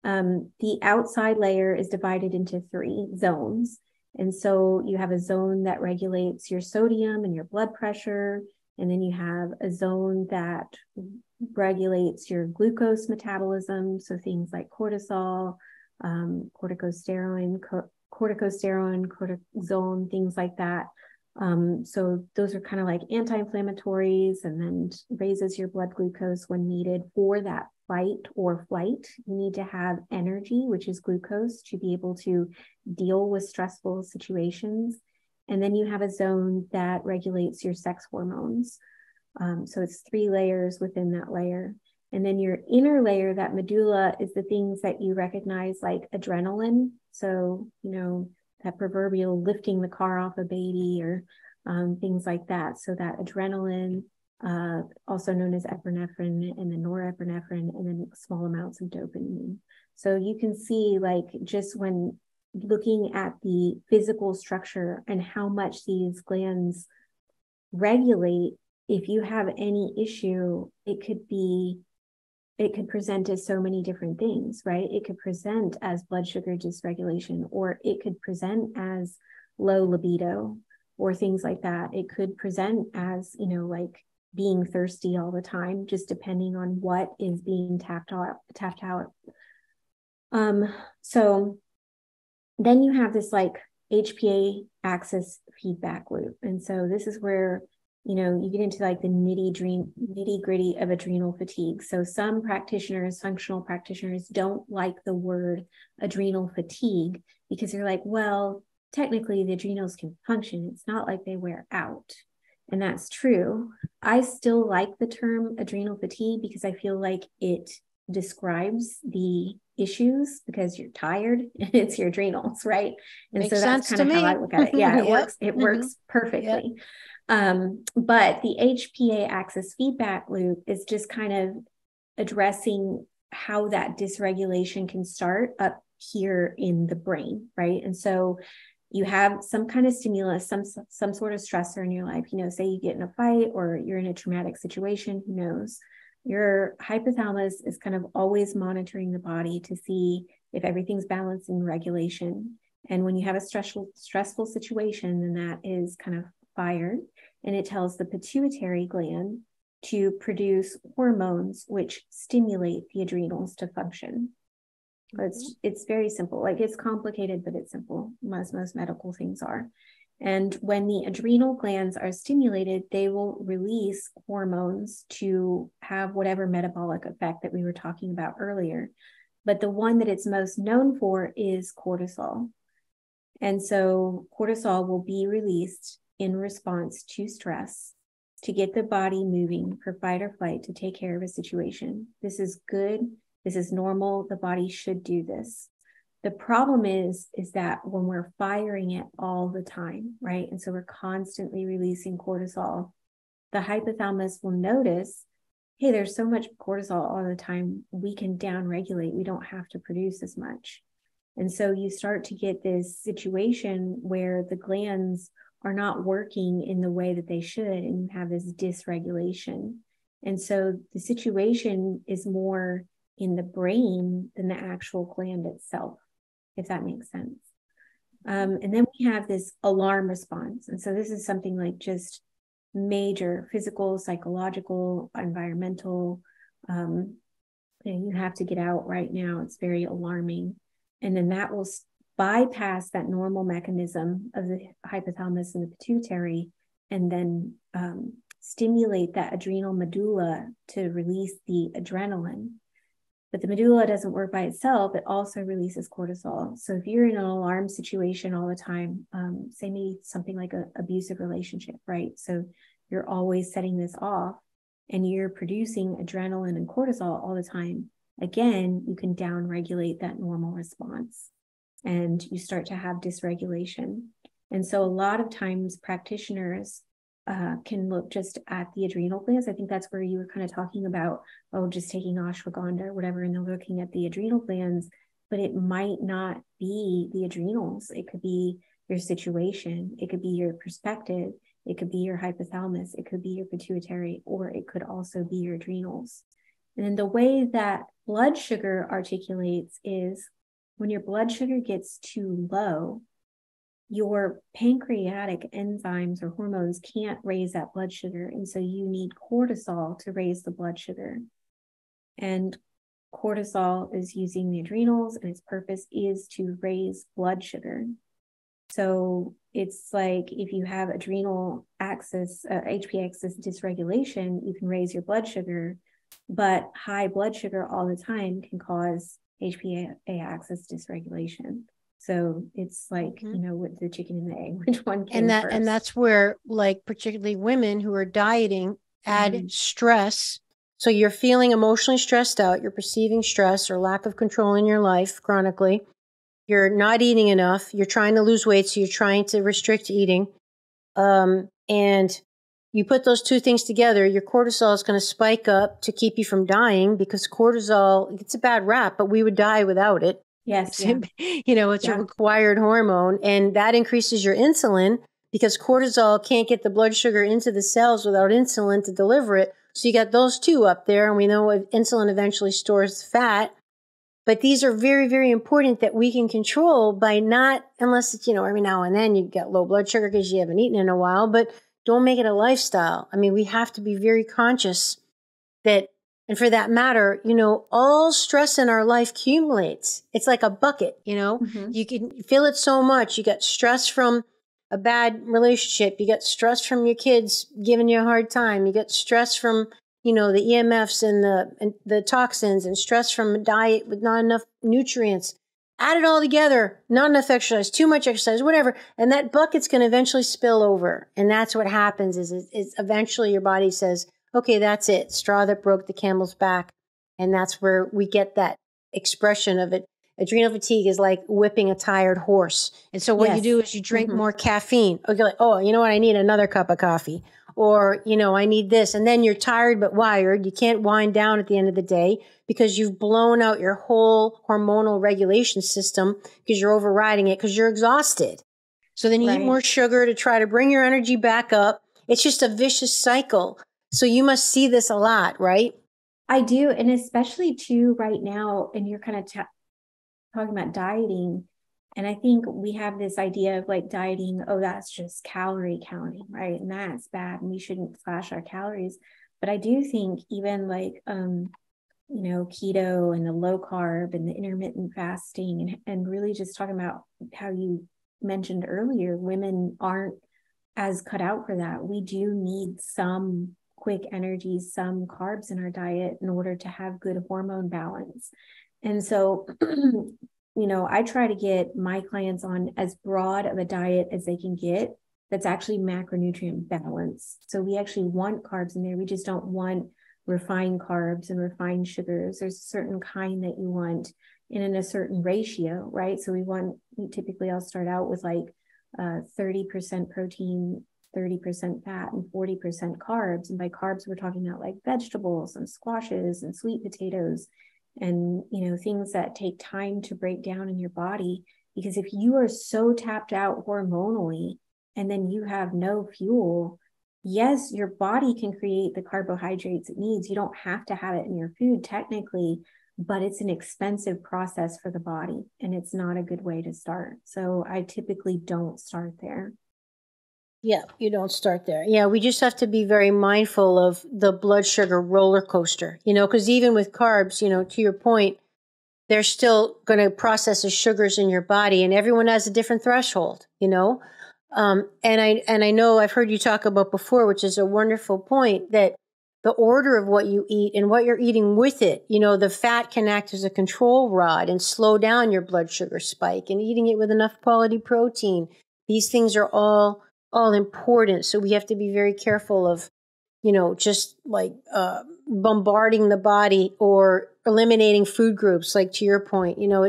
The outside layer is divided into 3 zones. And so you have a zone that regulates your sodium and your blood pressure. And then you have a zone that regulates your glucose metabolism. So things like cortisol, corticosterone, cortisone, things like that. So those are kind of like anti-inflammatories, and then raises your blood glucose when needed for that fight or flight. You need to have energy, which is glucose, to be able to deal with stressful situations. And then you have a zone that regulates your sex hormones. So it's 3 layers within that layer. And then your inner layer, that medulla, is the things that you recognize, like adrenaline. So, you know, that proverbial lifting the car off a baby, or things like that. So that adrenaline, also known as epinephrine, and then norepinephrine, and then small amounts of dopamine. So you can see, like, just when looking at the physical structure and how much these glands regulate, if you have any issue, it could present as so many different things, right? It could present as blood sugar dysregulation, or it could present as low libido, or things like that. It could present as, you know, like being thirsty all the time, just depending on what is being tapped out. So then you have this like HPA axis feedback loop. And so this is where, you know, you get into like the nitty gritty of adrenal fatigue. So some practitioners, functional practitioners, don't like the word adrenal fatigue, because they're like, well, technically the adrenals can function. It's not like they wear out. And that's true. I still like the term adrenal fatigue because I feel like it describes the issues because you're tired and it's your adrenals, right? And Makes so that's sense kind to of how me. I look at it. Yeah, it Yep. works. It works perfectly. But the HPA axis feedback loop is just kind of addressing how that dysregulation can start up here in the brain, right? And so you have some kind of stimulus, some sort of stressor in your life, you know, say you get in a fight or you're in a traumatic situation, who knows? Your hypothalamus is kind of always monitoring the body to see if everything's balanced in regulation. And when you have a stressful situation, then that is kind of fired, and it tells the pituitary gland to produce hormones which stimulate the adrenals to function. It's very simple. Like, it's complicated, but it's simple, as most medical things are. And when the adrenal glands are stimulated, they will release hormones to have whatever metabolic effect that we were talking about earlier. But the one that it's most known for is cortisol. And so cortisol will be released in response to stress to get the body moving for fight or flight, to take care of a situation. This is good. This is normal. The body should do this. The problem is that when we're firing it all the time, right? And so we're constantly releasing cortisol, the hypothalamus will notice, hey, there's so much cortisol all the time, we can downregulate. We don't have to produce as much. And so you start to get this situation where the glands are not working in the way that they should, and you have this dysregulation. And so the situation is more in the brain than the actual gland itself, if that makes sense. And then we have this alarm response. And so this is something like just major physical, psychological, environmental. You have to get out right now. It's very alarming. And then that will bypass that normal mechanism of the hypothalamus and the pituitary, and then stimulate that adrenal medulla to release the adrenaline. But the medulla doesn't work by itself. It also releases cortisol. So if you're in an alarm situation all the time, say maybe something like an abusive relationship, right? So you're always setting this off and you're producing adrenaline and cortisol all the time. Again, you can downregulate that normal response and you start to have dysregulation. And so a lot of times practitioners can look just at the adrenal glands. I think that's where you were kind of talking about, just taking ashwagandha or whatever, and they're looking at the adrenal glands, but it might not be the adrenals. It could be your situation. It could be your perspective. It could be your hypothalamus. It could be your pituitary, or it could also be your adrenals. And then the way that blood sugar articulates is when your blood sugar gets too low, your pancreatic enzymes or hormones can't raise that blood sugar. And so you need cortisol to raise the blood sugar. And cortisol is using the adrenals, and its purpose is to raise blood sugar. So it's like if you have adrenal axis, HPA axis dysregulation, you can raise your blood sugar, but high blood sugar all the time can cause HPA axis dysregulation. So it's like, with the chicken and the egg, which one came first? And that's where, like, particularly women who are dieting add stress. So you're feeling emotionally stressed out. You're perceiving stress or lack of control in your life chronically. You're not eating enough. You're trying to lose weight, so you're trying to restrict eating. And you put those two things together, your cortisol is going to spike up to keep you from dying, because cortisol, it's a bad rap, but we would die without it. Yes. Yeah. It's a required hormone, and that increases your insulin because cortisol can't get the blood sugar into the cells without insulin to deliver it. So you got those two up there, and we know insulin eventually stores fat. But these are very, very important that we can control by not, unless it's, every now and then you get low blood sugar because you haven't eaten in a while, but don't make it a lifestyle. I mean, we have to be very conscious that, and for that matter, all stress in our life accumulates. It's like a bucket, you can feel it so much. You got stress from a bad relationship. You got stress from your kids giving you a hard time. You get stress from, the EMFs and the toxins, and stress from a diet with not enough nutrients. Add it all together, not enough exercise, too much exercise, whatever. And that bucket's going to eventually spill over. And that's what happens is eventually your body says, okay, that's it. Straw that broke the camel's back. And that's where we get that expression of it. Adrenal fatigue is like whipping a tired horse. And so what you do is you drink more caffeine. Okay, like, oh, you know what? I need another cup of coffee. Or, you know, I need this. And then you're tired but wired. You can't wind down at the end of the day because you've blown out your whole hormonal regulation system because you're overriding it because you're exhausted. So then you eat more sugar to try to bring your energy back up. It's just a vicious cycle. So you must see this a lot, right? I do. And especially too right now, and you're kind of talking about dieting. And I think we have this idea of like dieting, oh, that's just calorie counting, right? And that's bad. And we shouldn't slash our calories. But I do think even like, you know, keto and the low carb and the intermittent fasting and really just talking about how you mentioned earlier, women aren't as cut out for that. We do need some quick energy, some carbs in our diet in order to have good hormone balance. And so, you know, I try to get my clients on as broad of a diet as they can get that's actually macronutrient balanced. So we actually want carbs in there. We just don't want refined carbs and refined sugars. There's a certain kind that you want in a certain ratio, right? So typically I'll start out with like 30% protein, 30% fat, and 40% carbs. And by carbs, we're talking about like vegetables and squashes and sweet potatoes and, you know, things that take time to break down in your body. Because if you are so tapped out hormonally and then you have no fuel, yes, your body can create the carbohydrates it needs. You don't have to have it in your food technically, but it's an expensive process for the body and it's not a good way to start. So I typically don't start there. Yeah, you don't start there. Yeah, we just have to be very mindful of the blood sugar roller coaster, you know, because even with carbs, you know, to your point, they're still going to process the sugars in your body and everyone has a different threshold, you know. And I know I've heard you talk about before, which is a wonderful point, that the order of what you eat and what you're eating with it, you know, the fat can act as a control rod and slow down your blood sugar spike, and eating it with enough quality protein. These things are all important. So we have to be very careful of, you know, just like bombarding the body or eliminating food groups. Like to your point, you know,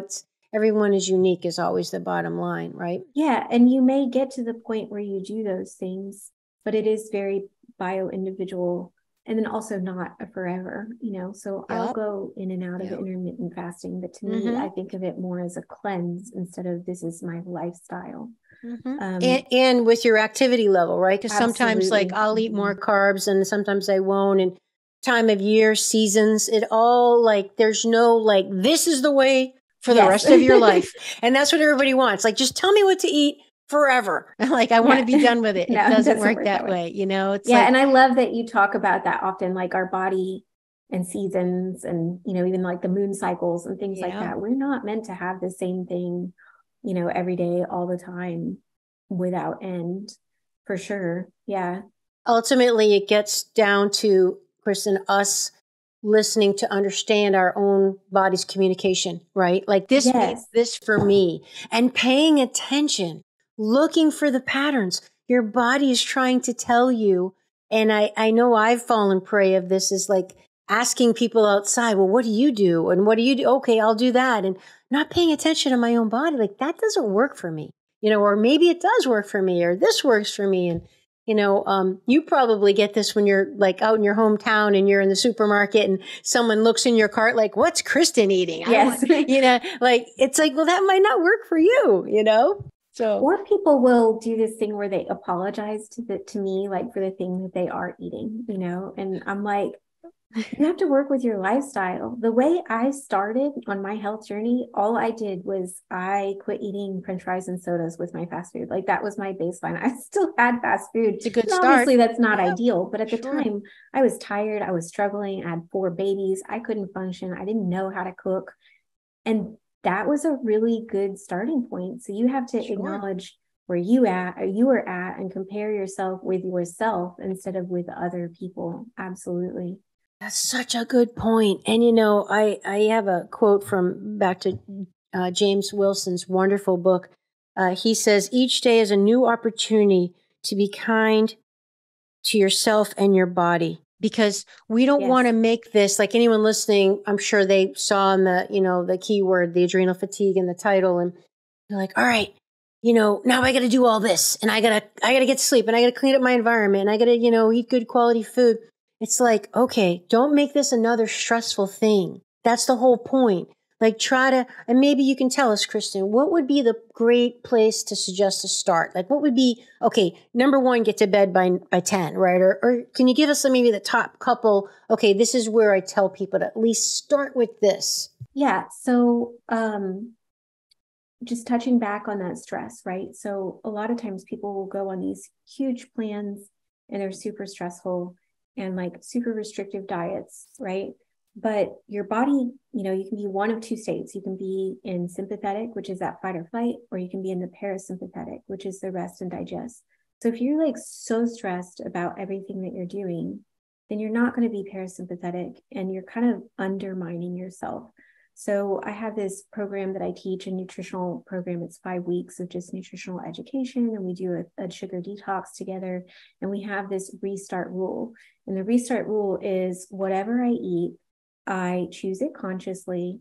everyone is unique is always the bottom line, right? Yeah. And you may get to the point where you do those things, but it is very bio-individual and then also not a forever, you know. So I'll go in and out of intermittent fasting, but to me, I think of it more as a cleanse instead of this is my lifestyle. And with your activity level, right? Because sometimes like I'll eat more carbs and sometimes I won't. And time of year, seasons, it all like, there's no like, this is the way for the rest of your life. And that's what everybody wants. Like, just tell me what to eat forever. Like, I want to be done with it. No, it doesn't work that way. You know, it's and I love that you talk about that often, like our body and seasons and, you know, even like the moon cycles and things like that. We're not meant to have the same thing, you know, every day, all the time without end, for sure. Yeah. Ultimately, it gets down to, Kristen, us listening to understand our own body's communication, right? Like this means this for me, and paying attention, looking for the patterns. Your body is trying to tell you. And I know I've fallen prey of this, is like asking people outside, well, what do you do? And what do you do? Okay, I'll do that. And not paying attention to my own body. Like that doesn't work for me, you know, or maybe it does work for me, or this works for me. And you know, you probably get this when you're like out in your hometown and you're in the supermarket and someone looks in your cart like, what's Kristen eating? Yes. You know, like, it's like, well, that might not work for you, you know? So, or people will do this thing where they apologize to me, like for the thing that they are eating, you know? And I'm like, you have to work with your lifestyle. The way I started on my health journey, all I did was I quit eating French fries and sodas with my fast food. Like that was my baseline. I still had fast food. It's a good and start. Obviously, that's not ideal, but at the time, I was tired. I was struggling. I had 4 babies. I couldn't function. I didn't know how to cook. And that was a really good starting point. So you have to acknowledge where you were at and compare yourself with yourself instead of with other people. Absolutely. That's such a good point. And, you know, I have a quote from back to James Willson's wonderful book. He says, each day is a new opportunity to be kind to yourself and your body. because we don't want to make this, like anyone listening, I'm sure they saw in the, the keyword, the adrenal fatigue in the title, and they're like, all right, now I got to do all this, and I got to get sleep, and I got to clean up my environment, and I got to, eat good quality food. It's like, okay, don't make this another stressful thing. That's the whole point. Like and maybe you can tell us, Kristen, what would be the great place to suggest to start? Like what would be, okay, number one, get to bed by 10, right? Or can you give us maybe the top couple? Okay, this is where I tell people to at least start with this. Yeah. So, just touching back on that stress, right? So a lot of times people will go on these huge plans and they're super stressful and like super restrictive diets, right? But your body, you can be one of two states. You can be in sympathetic, which is that fight or flight, or you can be in the parasympathetic, which is the rest and digest. So if you're like so stressed about everything that you're doing, then you're not going to be parasympathetic and you're kind of undermining yourself. So I have this program that I teach, a nutritional program. It's 5 weeks of just nutritional education. And we do a sugar detox together. And we have this restart rule. And the restart rule is whatever I eat, I choose it consciously,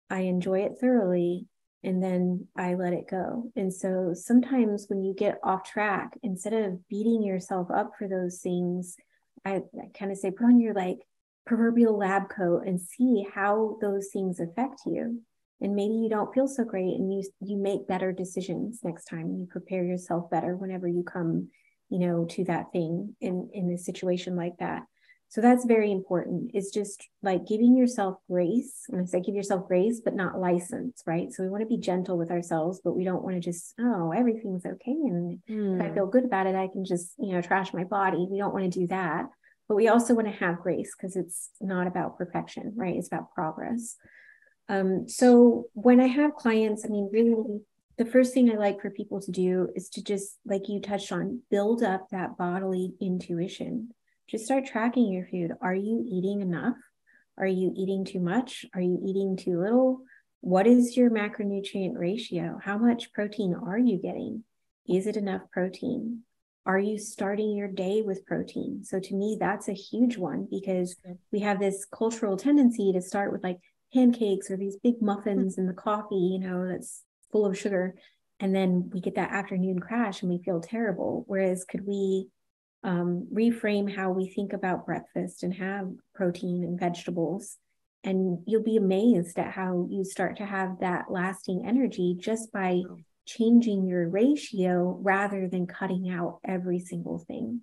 I enjoy it thoroughly, and then I let it go. And so sometimes when you get off track, instead of beating yourself up for those things, I kind of say, put on your proverbial lab coat and see how those things affect you. And maybe you don't feel so great and you make better decisions next time. You prepare yourself better whenever you come, to that thing in a situation like that. So that's very important. It's just like giving yourself grace. And I say give yourself grace, but not license, right? So we want to be gentle with ourselves, but we don't want to just, everything's okay. And if I feel good about it, I can just, trash my body. We don't want to do that. But we also want to have grace because it's not about perfection, right? It's about progress. So when I have clients, really, the first thing I like for people to do is to just, like you touched on, build up that bodily intuition. Just start tracking your food. Are you eating enough? Are you eating too much? Are you eating too little? What is your macronutrient ratio? How much protein are you getting? Is it enough protein? Are you starting your day with protein? So to me, that's a huge one because we have this cultural tendency to start with like pancakes or these big muffins and the coffee, that's full of sugar. And then we get that afternoon crash and we feel terrible. Whereas could we reframe how we think about breakfast and have protein and vegetables, and you'll be amazed at how you start to have that lasting energy just by changing your ratio rather than cutting out every single thing.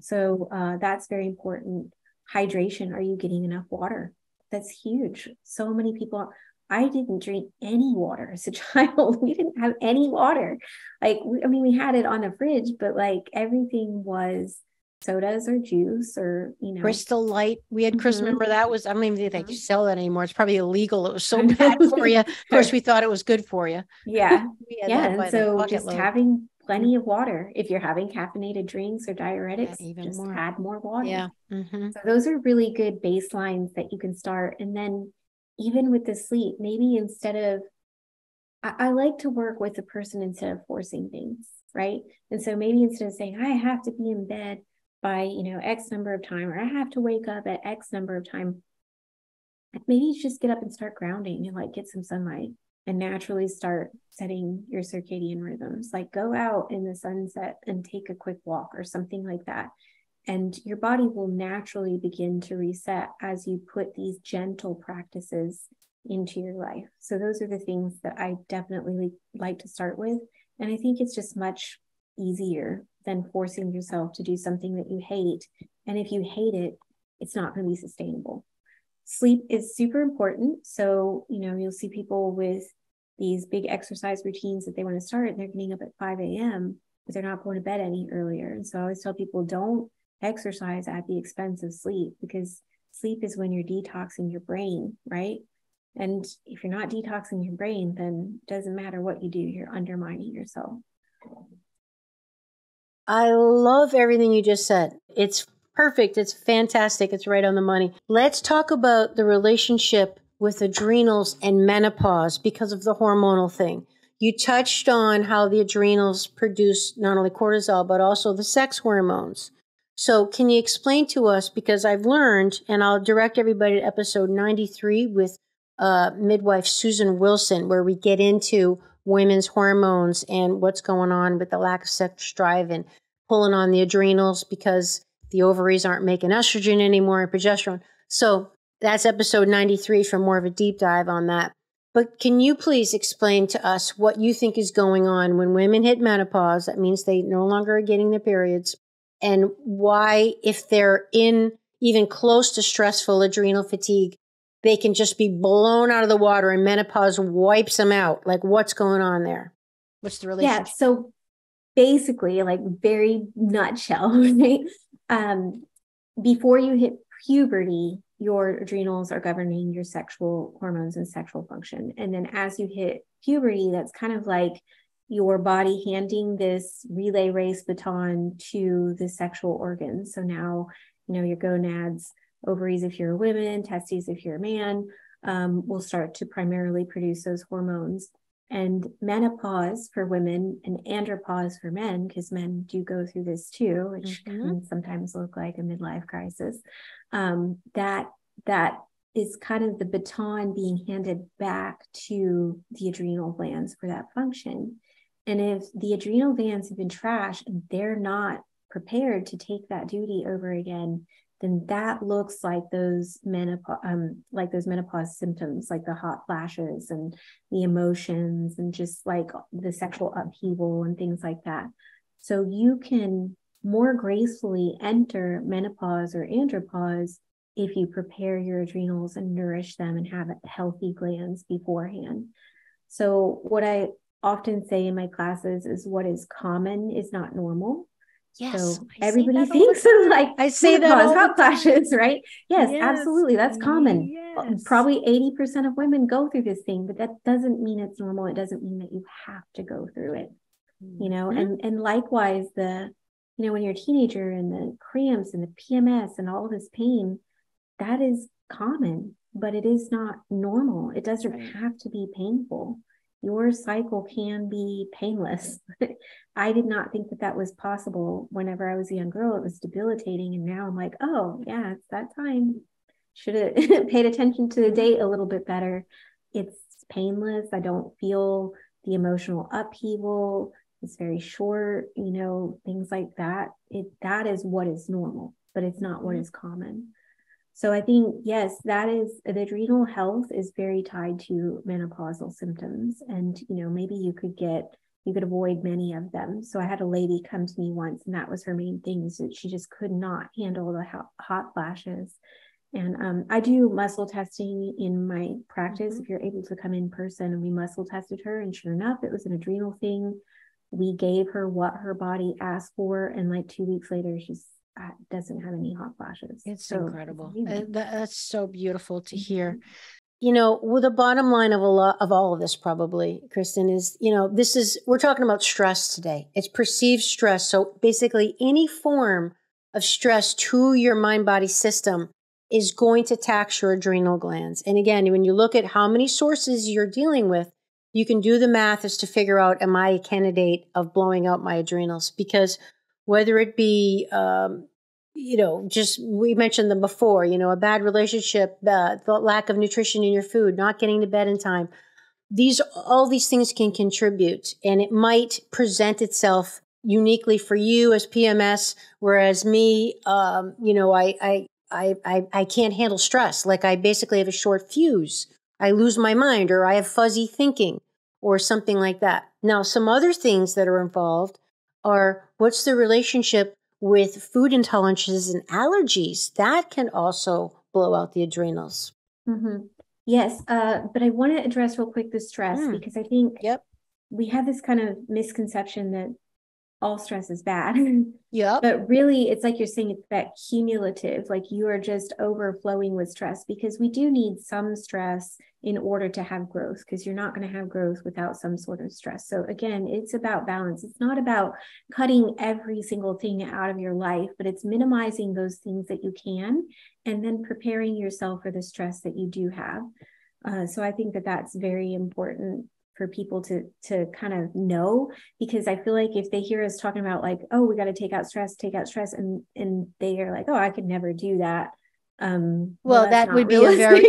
So that's very important. Hydration. Are you getting enough water? That's huge. So many people, I didn't drink any water as a child. We didn't have any water. We had it on the fridge, but everything was sodas or juice or, Crystal Light. We had Chris, remember that was, I don't even think they sell that anymore. It's probably illegal. It was so bad for you. Of course, we thought it was good for you. Yeah. And so just having plenty of water. If you're having caffeinated drinks or diuretics, just add more water. Yeah. So those are really good baselines that you can start. And then even with the sleep, maybe instead of, I like to work with the person instead of forcing things, right? And so maybe instead of saying, I have to be in bed by, X number of time, or I have to wake up at X number of time, maybe you just get up and start grounding and get some sunlight and naturally start setting your circadian rhythms. Go out in the sunset and take a quick walk or something like that. And your body will naturally begin to reset as you put these gentle practices into your life. So those are the things that I definitely like to start with. And I think it's just much easier than forcing yourself to do something that you hate. And if you hate it, it's not going to be sustainable. Sleep is super important. So, you'll see people with these big exercise routines that they want to start and they're getting up at 5 a.m., but they're not going to bed any earlier. And so I always tell people, don't exercise at the expense of sleep, because sleep is when you're detoxing your brain, right? And if you're not detoxing your brain, then it doesn't matter what you do, you're undermining yourself. I love everything you just said. It's perfect. It's fantastic. It's right on the money. Let's talk about the relationship with adrenals and menopause because of the hormonal thing. You touched on how the adrenals produce not only cortisol, but also the sex hormones. So can you explain to us, because I've learned, and I'll direct everybody to episode 93 with midwife Susan Willson, where we get into women's hormones and what's going on with the lack of sex drive and pulling on the adrenals because the ovaries aren't making estrogen anymore and progesterone. So that's episode 93 for more of a deep dive on that. But can you please explain to us what you think is going on when women hit menopause? That means they no longer are getting their periods. And why, if they're in even close to stressful adrenal fatigue, they can just be blown out of the water and menopause wipes them out. Like, what's going on there? What's the relationship? Yeah, so basically, like very nutshell, right? Before you hit puberty, your adrenals are governing your sexual hormones and sexual function. And then as you hit puberty, that's kind of like your body handing this relay race baton to the sexual organs. So now, your gonads, ovaries if you're a woman, testes if you're a man, will start to primarily produce those hormones. And menopause for women and andropause for men, because men do go through this too, which can sometimes look like a midlife crisis. That is kind of the baton being handed back to the adrenal glands for that function. And if the adrenal glands have been trashed and they're not prepared to take that duty over again, then that looks like those menopause symptoms, like the hot flashes and the emotions and just like the sexual upheaval and things like that. So you can more gracefully enter menopause or andropause if you prepare your adrenals and nourish them and have healthy glands beforehand. So what I often say in my classes is what is common is not normal. Yes, so everybody thinks of like I say that all hot flashes, right? Yes, absolutely. That's common. Yes. Probably 80% of women go through this thing, but that doesn't mean it's normal. It doesn't mean that you have to go through it, and likewise when you're a teenager and the cramps and the PMS and all this pain, that is common, but it is not normal. It doesn't have to be painful. Your cycle can be painless. I did not think that was possible whenever I was a young girl. It was debilitating. And now I'm like, oh, yeah, it's that time. Should have paid attention to the date a little bit better. It's painless. I don't feel the emotional upheaval. It's very short, things like that. That is what is normal, but it's not what is common. So I think, yes, that is, the adrenal health is very tied to menopausal symptoms. And, maybe you could avoid many of them. So I had a lady come to me once, and that was her main thing, is that she just could not handle the hot flashes. And I do muscle testing in my practice. If you're able to come in person, and we muscle tested her, and sure enough, it was an adrenal thing. We gave her what her body asked for. And like 2 weeks later, she's doesn't have any hot flashes. It's incredible. That's so beautiful to hear. Well, the bottom line of all of this, probably, Kristen, is, we're talking about stress today. It's perceived stress. So basically any form of stress to your mind-body system is going to tax your adrenal glands. And again, when you look at how many sources you're dealing with, you can do the math as to figure out, am I a candidate of blowing out my adrenals? Because whether it be, we mentioned them before, a bad relationship, the lack of nutrition in your food, not getting to bed in time. All these things can contribute, and it might present itself uniquely for you as PMS, whereas me, I can't handle stress. Like I basically have a short fuse. I lose my mind, or I have fuzzy thinking, or something like that. Now, some other things that are involved are, what's the relationship with food intolerances and allergies? That can also blow out the adrenals. Yes, but I want to address real quick the stress, because I think we have this kind of misconception that all stress is bad. But really, it's like you're saying, it's that cumulative, like you are just overflowing with stress, because we do need some stress in order to have growth, because you're not going to have growth without some sort of stress. So again, it's about balance. It's not about cutting every single thing out of your life, but it's minimizing those things that you can, and then preparing yourself for the stress that you do have. So I think that that's very important for people to kind of know, because I feel like if they hear us talking about like, oh, we got to take out stress, and they are like, oh, I could never do that. Well, that would be a very,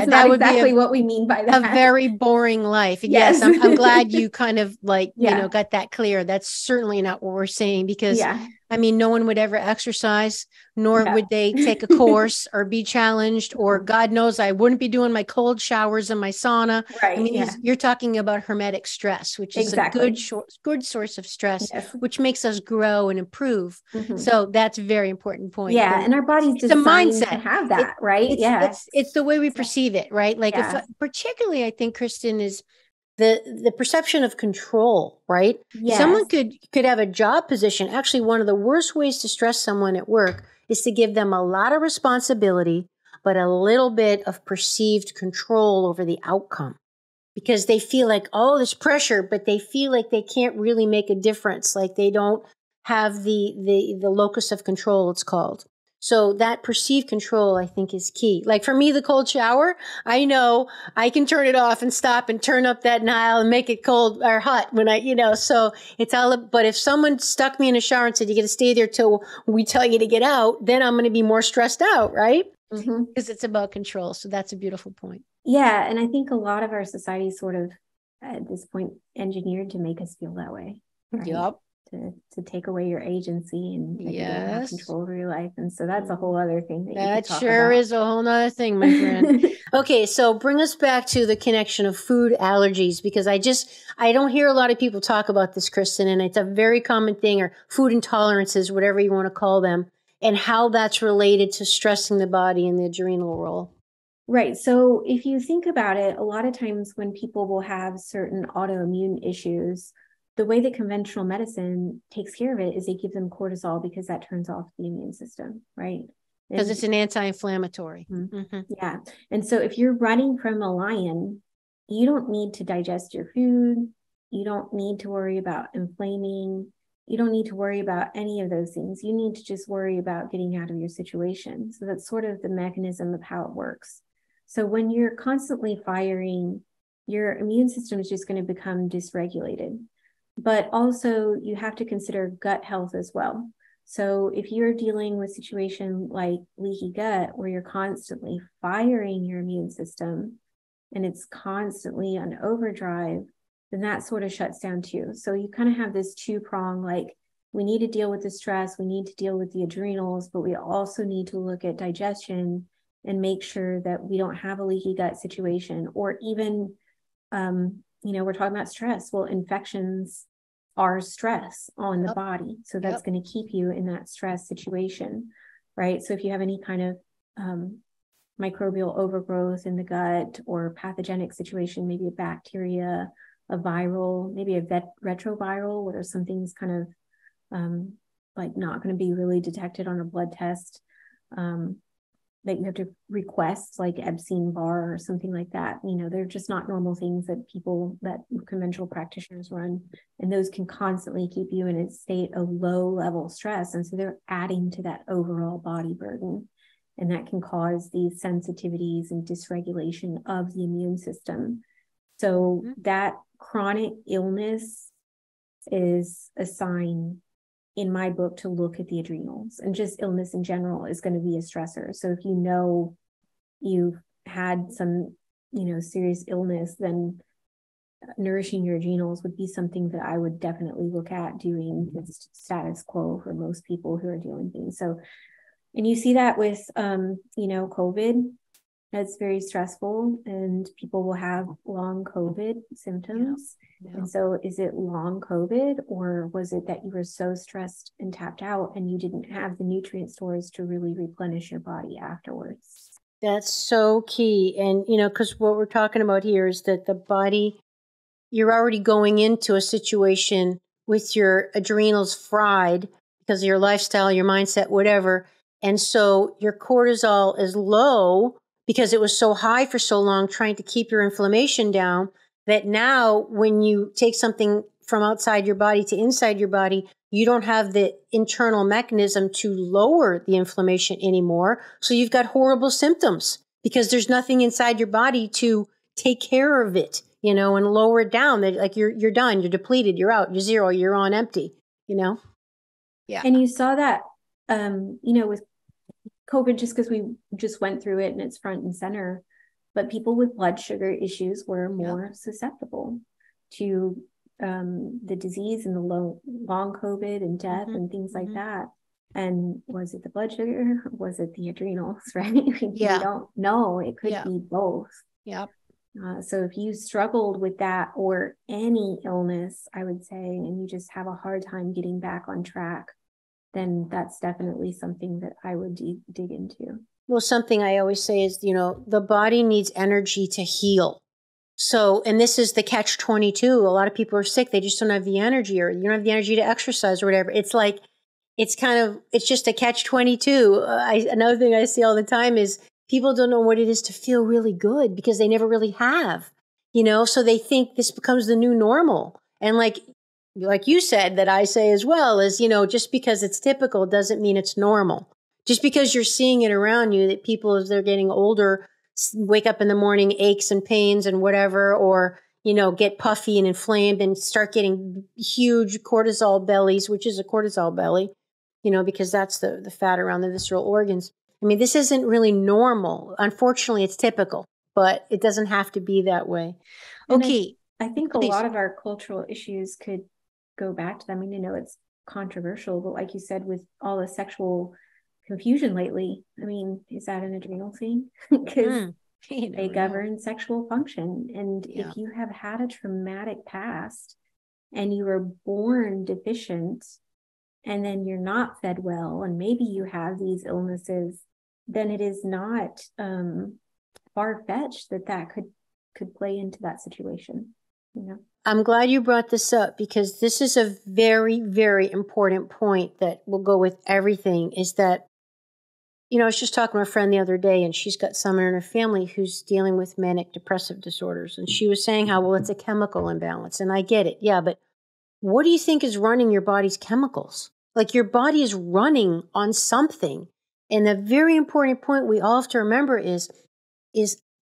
that would exactly be what we mean by that. A very boring life. Yes. I'm glad you kind of like, you know, got that clear. That's certainly not what we're saying, because I mean, no one would ever exercise, nor would they take a course or be challenged, or God knows I wouldn't be doing my cold showers and my sauna. Right. I mean, you're talking about hermetic stress, which is a good source of stress, which makes us grow and improve. So that's a very important point. Yeah. And our body's designed to have that, right? It's the way we perceive it, right? Like if, particularly, I think, Kristen, is the perception of control, right? Yes. Someone could have a job position. Actually, one of the worst ways to stress someone at work is to give them a lot of responsibility, but a little bit of perceived control over the outcome, because they feel like, oh, there's pressure, but they feel like they can't really make a difference. Like they don't have the locus of control, it's called. So that perceived control, I think, is key. Like for me, the cold shower, I know I can turn it off and stop and turn up that dial and make it cold or hot when so it's all, but if someone stuck me in a shower and said, you got to stay there till we tell you to get out, then I'm going to be more stressed out, right? Because it's about control. So that's a beautiful point. Yeah. And I think a lot of our society is sort of at this point engineered to make us feel that way. Right? Yep. To take away your agency and you don't have control over your life. And so that's a whole other thing that sure about. Is a whole nother thing, my friend. Okay, so bring us back to the connection of food allergies, because I don't hear a lot of people talk about this, Kristen, and it's a very common thing, or food intolerances, whatever you want to call them, and how that's related to stressing the body and the adrenal role. Right. So if you think about it, a lot of times when people will have certain autoimmune issues, the way that conventional medicine takes care of it is they give them cortisol, because that turns off the immune system, right? Because it's an anti-inflammatory. Yeah. And so if you're running from a lion, you don't need to digest your food. You don't need to worry about inflaming. You don't need to worry about any of those things. You need to just worry about getting out of your situation. So that's sort of the mechanism of how it works. So when you're constantly firing, your immune system is just going to become dysregulated. But also you have to consider gut health as well. So if you're dealing with a situation like leaky gut, where you're constantly firing your immune system and it's constantly on overdrive, then that sort of shuts down too. So you kind of have this two-prong, like we need to deal with the stress, we need to deal with the adrenals, but we also need to look at digestion and make sure that we don't have a leaky gut situation, or even we're talking about stress. Well, infections are stress on the body. So that's going to keep you in that stress situation, right? So if you have any kind of microbial overgrowth in the gut, or pathogenic situation, maybe a bacteria, a viral, maybe a retroviral, where there's some things kind of like not going to be really detected on a blood test, that you have to request, like Epstein-Barr or something like that. They're just not normal things that conventional practitioners run. And those can constantly keep you in a state of low level stress. And so they're adding to that overall body burden. And that can cause these sensitivities and dysregulation of the immune system. So that chronic illness is a sign in my book to look at the adrenals, and just illness in general is going to be a stressor. So if you've had some, serious illness, then nourishing your adrenals would be something that I would definitely look at doing. It's status quo for most people who are dealing with things. So, and you see that with, COVID. That's very stressful, and people will have long COVID symptoms. Yeah. And so is it long COVID, or was it that you were so stressed and tapped out and you didn't have the nutrient stores to really replenish your body afterwards? That's so key. And, because what we're talking about here is that the body, you're already going into a situation with your adrenals fried because of your lifestyle, your mindset, whatever. And so your cortisol is low because it was so high for so long, trying to keep your inflammation down, that now when you take something from outside your body to inside your body, you don't have the internal mechanism to lower the inflammation anymore. So you've got horrible symptoms because there's nothing inside your body to take care of it. you know, and lower it down. Like you're done, you're depleted, you're out, you're zero, you're on empty, you know? Yeah. And you saw that, you know, with COVID, just because we just went through it and it's front and center, but people with blood sugar issues were more susceptible to the disease and the long COVID and death and things like that. And was it the blood sugar? Was it the adrenals, right? We don't know. It could be both. Yep. So if you struggled with that or any illness, I would say, and you just have a hard time getting back on track, then that's definitely something that I would dig into. Well, something I always say is, you know, the body needs energy to heal. So, and this is the catch-22. A lot of people are sick. They just don't have the energy, or you don't have the energy to exercise or whatever. It's like, it's just a catch-22. Another thing I see all the time is people don't know what it is to feel really good because they never really have, you know, so they think this becomes the new normal. And like you said, that I say as well, is, you know, just because it's typical doesn't mean it's normal. Just because you're seeing it around you, that people, as they're getting older, wake up in the morning, aches and pains and whatever, or, you know, get puffy and inflamed and start getting huge cortisol bellies, which is a cortisol belly, you know, because that's the fat around the visceral organs. I mean, this isn't really normal. Unfortunately, it's typical, but it doesn't have to be that way. Okay. I think a lot of our cultural issues could go back to them. I mean, you know, it's controversial, but like you said, with all the sexual confusion lately, I mean, is that an adrenal thing? Because they govern sexual function. And if you have had a traumatic past and you were born deficient, and then you're not fed well, and maybe you have these illnesses, then it is not far-fetched that could play into that situation, you know? I'm glad you brought this up, because this is a very, very important point that will go with everything, is that, you know, I was just talking to a friend the other day, and she's got someone in her family who's dealing with manic depressive disorders. And she was saying how, well, it's a chemical imbalance. And I get it. Yeah. But what do you think is running your body's chemicals? Like, your body is running on something. And the very important point we all have to remember is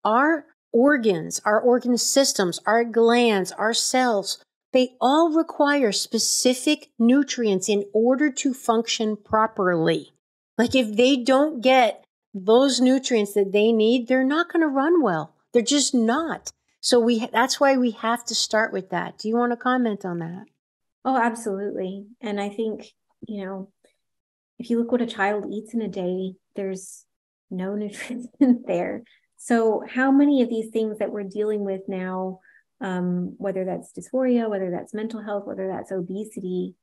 our organs, our organ systems, our glands, our cells, they all require specific nutrients in order to function properly. Like, if they don't get those nutrients that they need, they're not going to run well. They're just not. So that's why we have to start with that. Do you want to comment on that? Oh, absolutely. And I think, you know, if you look what a child eats in a day, there's no nutrients in there. So how many of these things that we're dealing with now, whether that's dysphoria, whether that's mental health, whether that's obesity,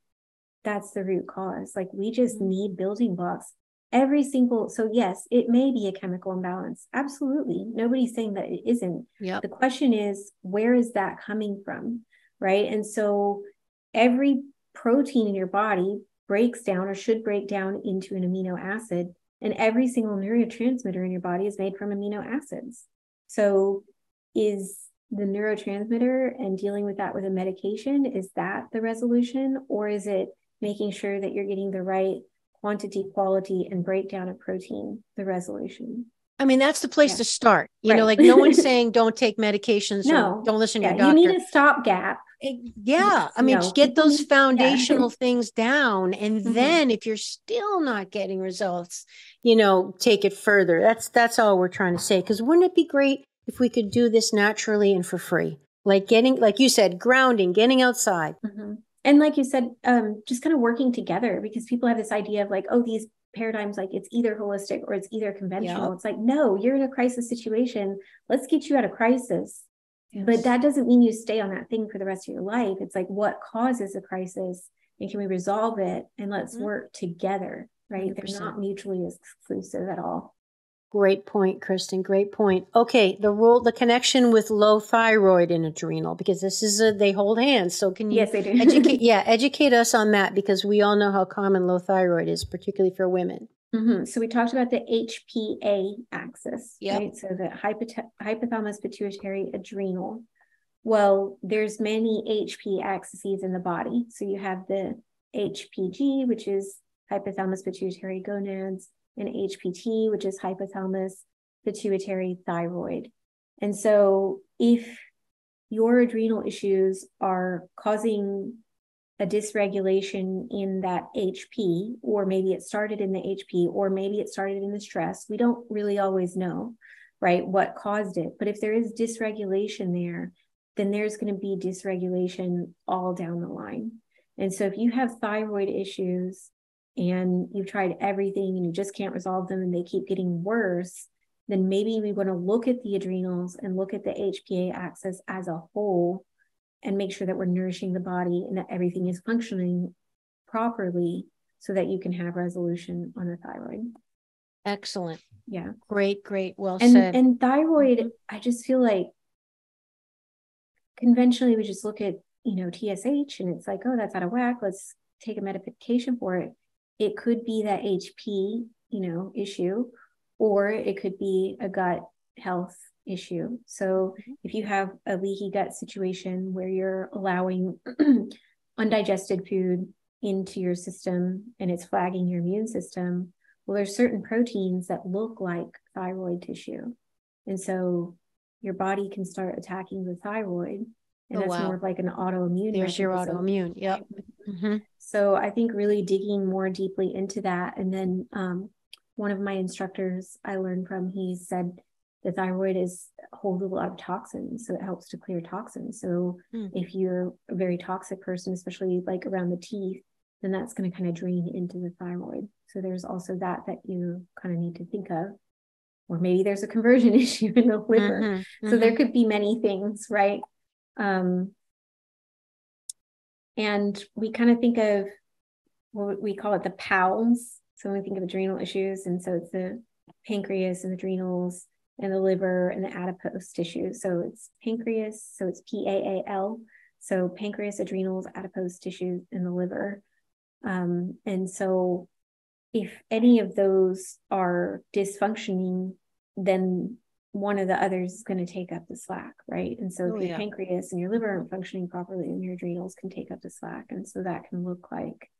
that's the root cause. Like, we just need building blocks. So yes, it may be a chemical imbalance. Absolutely. Nobody's saying that it isn't. Yep. The question is, where is that coming from? Right. And so every protein in your body breaks down, or should break down, into an amino acid. And every single neurotransmitter in your body is made from amino acids. So is the neurotransmitter and dealing with that with a medication, is that the resolution? Or is it making sure that you're getting the right quantity, quality, and breakdown of protein, the resolution? I mean, that's the place to start. You know, like, no one's saying don't take medications or don't listen to your doctor. You need a stopgap. I mean, get those foundational things down. And then if you're still not getting results, you know, take it further. That's all we're trying to say. Because wouldn't it be great if we could do this naturally and for free? Like like you said, grounding, getting outside. And like you said, just kind of working together, because people have this idea of like, oh, these paradigms, like it's either holistic or it's either conventional. Yep. It's like, no, you're in a crisis situation. Let's get you out of crisis. Yes. But that doesn't mean you stay on that thing for the rest of your life. It's like, what causes a crisis, and can we resolve it? And let's work together, right? 100%. They're not mutually exclusive at all. Great point, Kristen. Great point. Okay, the connection with low thyroid and adrenal, because this is they hold hands. So can you? Yes, they do. educate us on that, because we all know how common low thyroid is, particularly for women. So we talked about the HPA axis, right? So the hypothalamus pituitary adrenal. Well, there's many HP axes in the body. So you have the HPG, which is hypothalamus pituitary gonads, and HPT, which is hypothalamus pituitary thyroid. And so if your adrenal issues are causing a dysregulation in that HP, or maybe it started in the HP, or maybe it started in the stress. We don't really always know, right, what caused it. But if there is dysregulation there, then there's going to be dysregulation all down the line. And so if you have thyroid issues and you've tried everything and you just can't resolve them and they keep getting worse, then maybe we want to look at the adrenals and look at the HPA axis as a whole and make sure that we're nourishing the body and that everything is functioning properly so that you can have resolution on the thyroid. Excellent. Yeah. Great. Well said. And thyroid, I just feel like conventionally we just look at, TSH and it's like, oh, that's out of whack. Let's take a medication for it. It could be that HP, issue, or it could be a gut health issue. So if you have a leaky gut situation where you're allowing undigested food into your system and it's flagging your immune system, well, there's certain proteins that look like thyroid tissue. And so your body can start attacking the thyroid. And that's more of like an autoimmune. There's your autoimmune. Yep. Mm-hmm. So I think really digging more deeply into that. And then one of my instructors I learned from, he said the thyroid holds a lot of toxins. So it helps to clear toxins. So if you're a very toxic person, especially like around the teeth, then that's going to kind of drain into the thyroid. So there's also that you kind of need to think of. Or maybe there's a conversion issue in the liver. Mm-hmm. So there could be many things, right? And we kind of think of what we call it the PALS. So when we think of adrenal issues, and so it's the pancreas and adrenals and the liver and the adipose tissue. So it's pancreas, so it's PAAL. So pancreas, adrenals, adipose tissue, and the liver. And so if any of those are dysfunctioning, then one of the others is going to take up the slack, right? And so if your pancreas and your liver aren't functioning properly, and your adrenals can take up the slack. And so that can look like,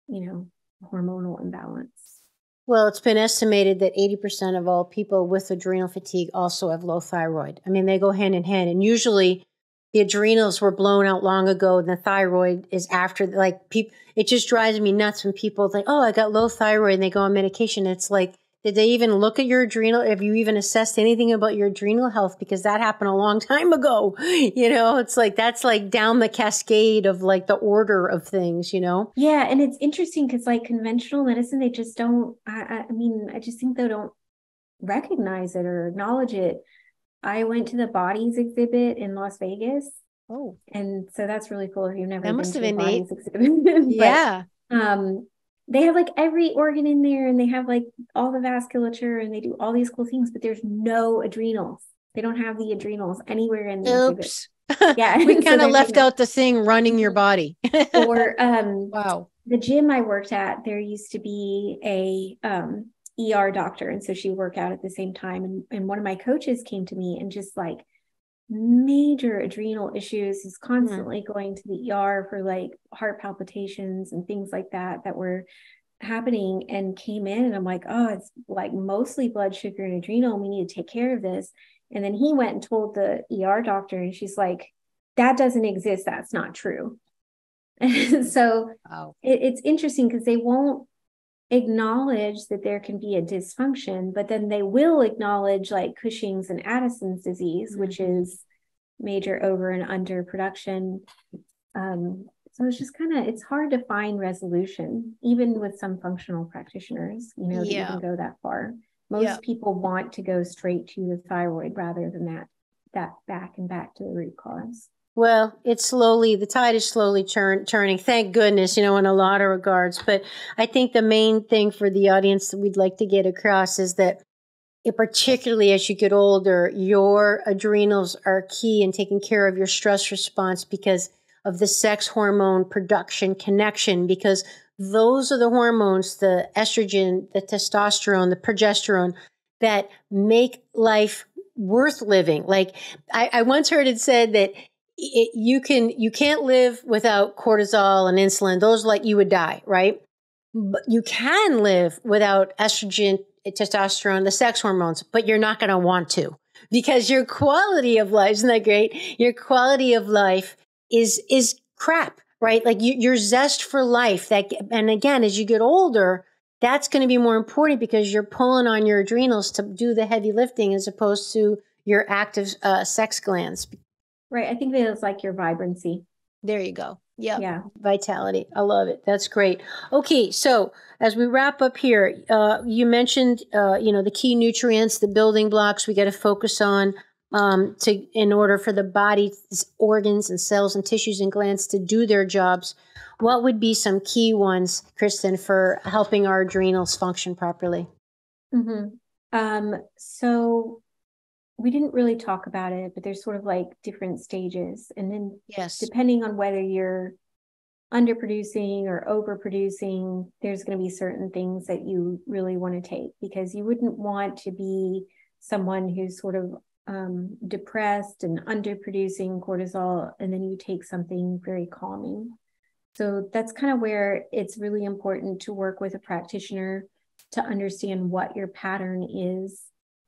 hormonal imbalance. Well, it's been estimated that 80% of all people with adrenal fatigue also have low thyroid. I mean, they go hand in hand. And usually the adrenals were blown out long ago, and the thyroid is after. Like, people, it just drives me nuts when people think, oh, I got low thyroid, and they go on medication. It's like, did they even look at your adrenal? Have you even assessed anything about your adrenal health? Because that happened a long time ago. It's like, that's like down the cascade of like the order of things, Yeah. And it's interesting because like conventional medicine, they just don't, I just think they don't recognize it or acknowledge it. I went to the Bodies exhibit in Las Vegas. Oh. And so that's really cool if you've never been to the Bodies exhibit. Yeah. They have like every organ in there, and they have like all the vasculature, and they do all these cool things, but there's no adrenals. They don't have the adrenals anywhere in the exhibit. Yeah. We kind of left out the thing running your body. Or wow. The gym I worked at, there used to be a ER doctor, and so she worked out at the same time. And one of my coaches came to me and just like major adrenal issues, is constantly going to the ER for like heart palpitations and things like that were happening, and came in, and I'm like, oh, it's like mostly blood sugar and adrenal. We need to take care of this. And then he went and told the ER doctor, and she's like, that doesn't exist. That's not true. And so it's interesting because they won't acknowledge that there can be a dysfunction, but then they will acknowledge like Cushing's and Addison's disease, which is major over and under production. So it's just it's hard to find resolution, even with some functional practitioners, that you can go that far. Most people want to go straight to the thyroid rather than that back to the root cause. Well, the tide is slowly turning, thank goodness, in a lot of regards. But I think the main thing for the audience that we'd like to get across is that particularly as you get older, your adrenals are key in taking care of your stress response because of the sex hormone production connection, because those are the hormones, the estrogen, the testosterone, the progesterone, that make life worth living. Like I once heard it said that you can't live without cortisol and insulin. Those you would die, right? But you can live without estrogen, testosterone, the sex hormones, but you're not going to want to, because your quality of life, isn't that great? Your quality of life is crap, right? Like your zest for life. And again, as you get older, that's going to be more important because you're pulling on your adrenals to do the heavy lifting as opposed to your active sex glands. Right. I think that it's like your vibrancy. There you go. Yep. Yeah. Vitality. I love it. That's great. Okay. So as we wrap up here, you mentioned, the key nutrients, the building blocks we got to focus on in order for the body's organs and cells and tissues and glands to do their jobs. What would be some key ones, Kristen, for helping our adrenals function properly? Mm-hmm. So we didn't really talk about it, but there's sort of like different stages. And then depending on whether you're underproducing or overproducing, there's going to be certain things that you really want to take, because you wouldn't want to be someone who's sort of depressed and underproducing cortisol, and then you take something very calming. So that's kind of where it's really important to work with a practitioner to understand what your pattern is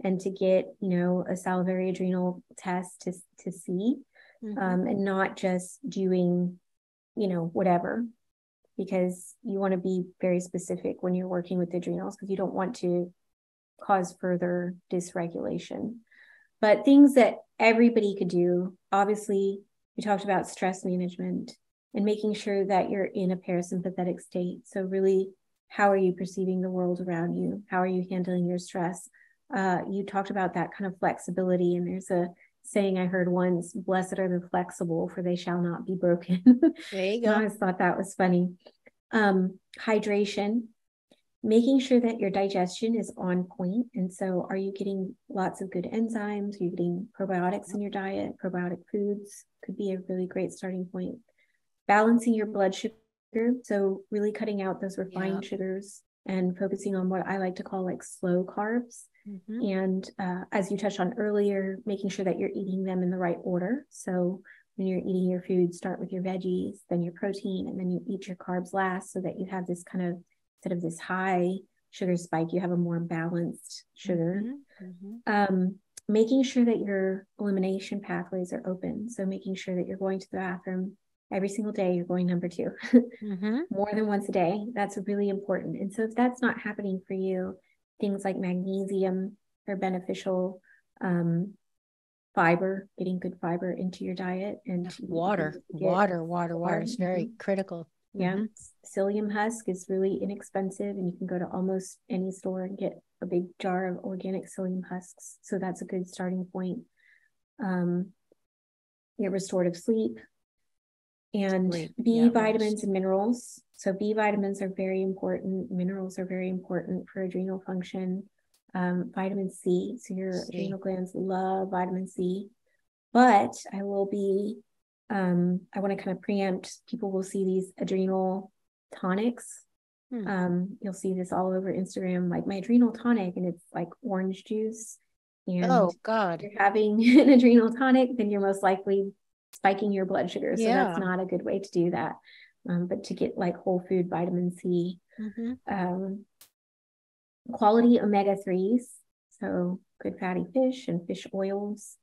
and to get, a salivary adrenal test to see, and not just doing, whatever, because you want to be very specific when you're working with the adrenals, because you don't want to cause further dysregulation. But things that everybody could do, obviously, we talked about stress management and making sure that you're in a parasympathetic state. So really, how are you perceiving the world around you? How are you handling your stress? You talked about that kind of flexibility, and there's a saying I heard once: blessed are the flexible, for they shall not be broken. There you go. I always thought that was funny. Hydration, making sure that your digestion is on point. And so are you getting lots of good enzymes? Are you getting probiotics in your diet? Probiotic foods could be a really great starting point. Balancing your blood sugar. So really cutting out those refined sugars and focusing on what I like to call like slow carbs. And as you touched on earlier, making sure that you're eating them in the right order. So when you're eating your food, start with your veggies, then your protein, and then you eat your carbs last, so that you have this kind of, instead of this high sugar spike, you have a more balanced sugar. Making sure that your elimination pathways are open. So making sure that you're going to the bathroom every single day, you're going number 2, more than once a day. That's really important. And so if that's not happening for you, things like magnesium are beneficial. Fiber, getting good fiber into your diet, and water is very critical. Psyllium husk is really inexpensive, and you can go to almost any store and get a big jar of organic psyllium husks. So that's a good starting point. Your restorative sleep, and B vitamins and minerals. So B vitamins are very important. Minerals are very important for adrenal function. Vitamin C. So your adrenal glands love vitamin C. But I want to kind of preempt, people will see these adrenal tonics. You'll see this all over Instagram, like my adrenal tonic, and it's like orange juice. And if you're having an adrenal tonic, then you're most likely spiking your blood sugar. So that's not a good way to do that. But to get like whole food vitamin C, quality omega-3s, so good fatty fish and fish oils,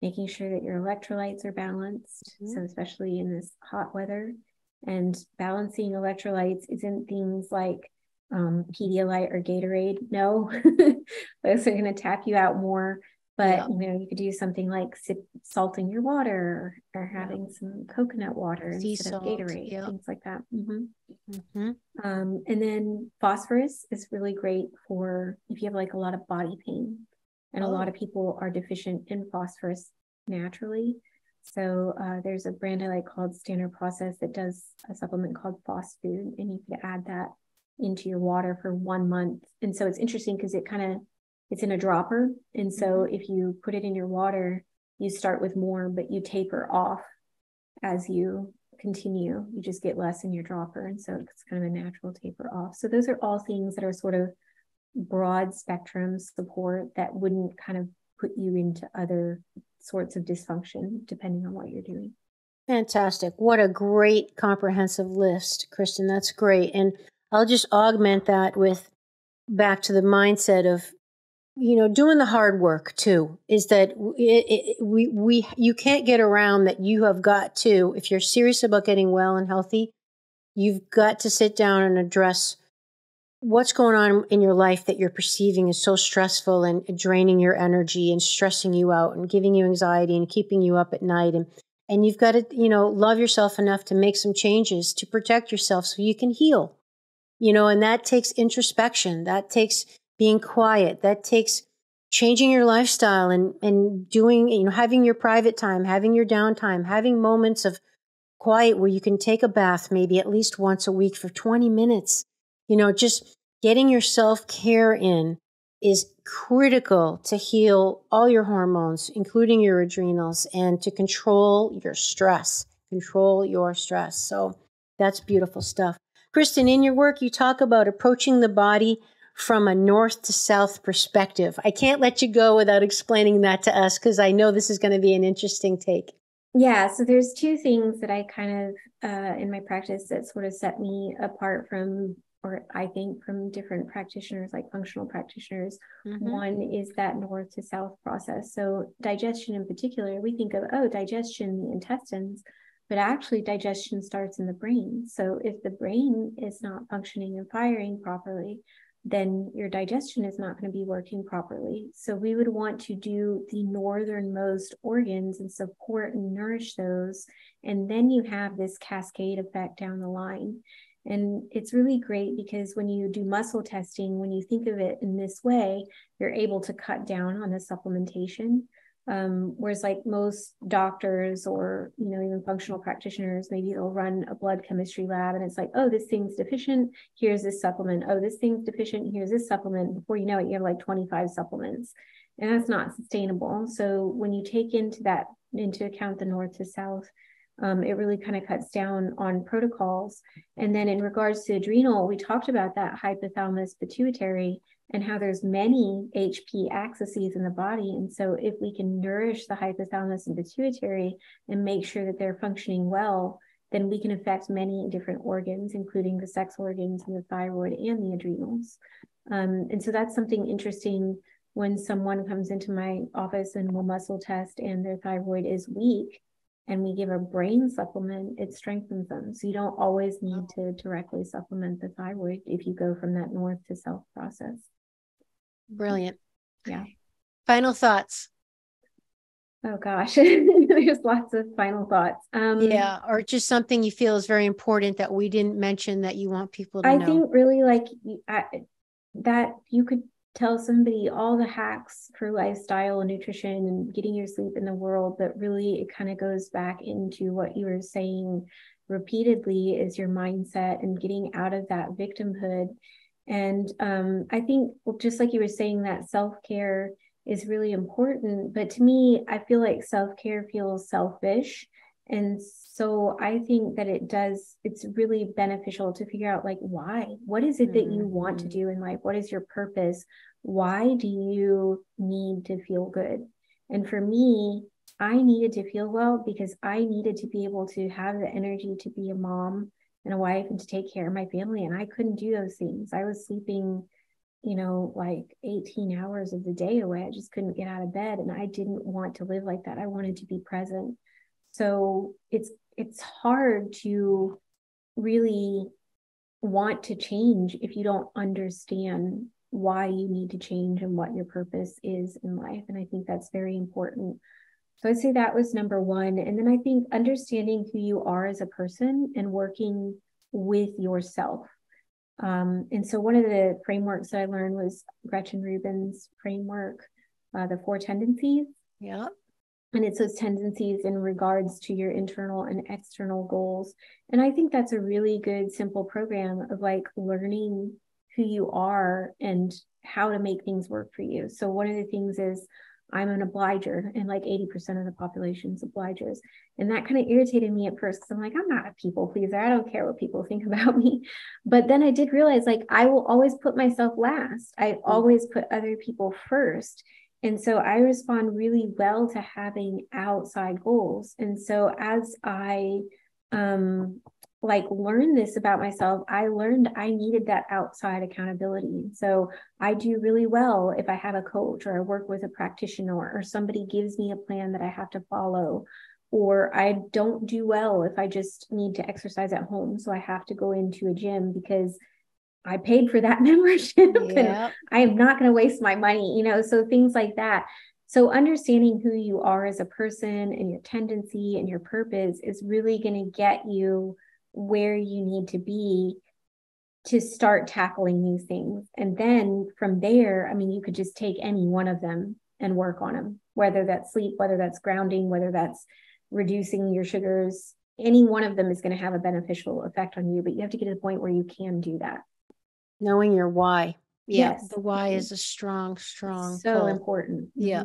making sure that your electrolytes are balanced. So especially in this hot weather, and balancing electrolytes isn't things like Pedialyte or Gatorade. No, those are going to tap you out more. But you could do something like salting your water, or having some coconut water instead of Gatorade, things like that. And then phosphorus is really great for if you have like a lot of body pain, and a lot of people are deficient in phosphorus naturally. So there's a brand I like called Standard Process that does a supplement called PhosFood, and you could add that into your water for 1 month. And so it's interesting because it's in a dropper. And so if you put it in your water, you start with more, but you taper off as you continue. You just get less in your dropper. And so it's kind of a natural taper off. So those are all things that are sort of broad spectrum support that wouldn't kind of put you into other sorts of dysfunction depending on what you're doing. Fantastic. What a great comprehensive list, Kristen. That's great. And I'll just augment that with back to the mindset of doing the hard work too, is that you can't get around that. You have got to, if you're serious about getting well and healthy, you've got to sit down and address what's going on in your life that you're perceiving is so stressful and draining your energy and stressing you out and giving you anxiety and keeping you up at night. And you've got to, love yourself enough to make some changes to protect yourself so you can heal, and that takes introspection. That takes being quiet. That takes changing your lifestyle and doing, having your private time, having your downtime, having moments of quiet where you can take a bath maybe at least once a week for 20 minutes. Just getting your self-care in is critical to heal all your hormones, including your adrenals, and to control your stress. So that's beautiful stuff. Kristen, in your work, you talk about approaching the body from a north to south perspective. I can't let you go without explaining that to us, because I know this is going to be an interesting take. Yeah, so there's two things that I kind of, in my practice, that sort of set me apart from, or I think from different practitioners, like functional practitioners. Mm-hmm. One is that north to south process. So digestion in particular, we think of, digestion, the intestines, but actually digestion starts in the brain. So if the brain is not functioning and firing properly, then your digestion is not going to be working properly. So we would want to do the northernmost organs and support and nourish those. And then you have this cascade effect down the line. And it's really great because when you do muscle testing, when you think of it in this way, you're able to cut down on the supplementation. Whereas like most doctors or, even functional practitioners, maybe they'll run a blood chemistry lab and it's like, oh, this thing's deficient, here's this supplement. Oh, this thing's deficient, here's this supplement. Before you know it, you have like 25 supplements, and that's not sustainable. So when you take into account the north to south, it really kind of cuts down on protocols. And then in regards to adrenal, we talked about that hypothalamus pituitary and how there's many HP axes in the body. And so if we can nourish the hypothalamus and pituitary and make sure that they're functioning well, then we can affect many different organs, including the sex organs and the thyroid and the adrenals. And so that's something interesting when someone comes into my office and will muscle test and their thyroid is weak, and we give a brain supplement, it strengthens them. So you don't always need to directly supplement the thyroid if you go from that north to south process. Brilliant. Yeah. Final thoughts. Oh gosh, there's lots of final thoughts. Yeah, or just something you feel is very important that we didn't mention that you want people to know. I think really that you could tell somebody all the hacks for lifestyle and nutrition and getting your sleep in the world, but really it kind of goes back into what you were saying repeatedly is your mindset and getting out of that victimhood. And I think just like you were saying, that self-care is really important, but to me, I feel like self-care feels selfish. And so I think that it's really beneficial to figure out like, why, what is it that you want to do in life? What is your purpose? Why do you need to feel good? And for me, I needed to feel well because I needed to be able to have the energy to be a mom and a wife and to take care of my family. And I couldn't do those things. I was sleeping, like 18 hours of the day away. I just couldn't get out of bed. And I didn't want to live like that. I wanted to be present. So it's hard to really want to change if you don't understand why you need to change and what your purpose is in life. And I think that's very important. So I'd say that was number one. And then I think understanding who you are as a person and working with yourself. And so one of the frameworks that I learned was Gretchen Rubin's framework, the 4 tendencies. Yeah. And it's those tendencies in regards to your internal and external goals. And I think that's a really good, simple program of like learning who you are and how to make things work for you. So one of the things is I'm an obliger, and like 80% of the population's obligers. And that kind of irritated me at first because I'm like, I'm not a people pleaser. I don't care what people think about me. But then I did realize like I will always put myself last. I always put other people first. And so I respond really well to having outside goals. And so as I like learn this about myself, I learned I needed that outside accountability. So I do really well if I have a coach or I work with a practitioner or somebody gives me a plan that I have to follow, or I don't do well if I just need to exercise at home. So I have to go into a gym because I paid for that membership and I am not going to waste my money, so things like that. So understanding who you are as a person and your tendency and your purpose is really going to get you where you need to be to start tackling these things. And then from there, you could just take any one of them and work on them, whether that's sleep, whether that's grounding, whether that's reducing your sugars. Any one of them is going to have a beneficial effect on you, but you have to get to the point where you can do that. Knowing your why. Yeah, yes. The why is a strong so pull. Important. Yeah.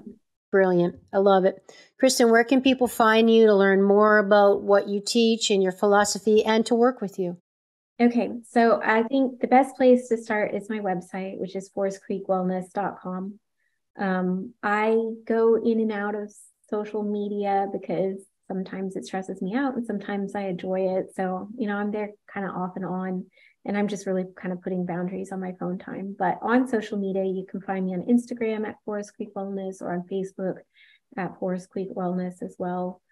Brilliant. I love it. Kristen, where can people find you to learn more about what you teach and your philosophy and to work with you? Okay. So I think the best place to start is my website, which is forestcreekwellness.com. I go in and out of social media because sometimes it stresses me out and sometimes I enjoy it. So, I'm there kind of off and on. And I'm just really kind of putting boundaries on my phone time. But on social media, you can find me on Instagram at Forest Creek Wellness or on Facebook at Forest Creek Wellness as well.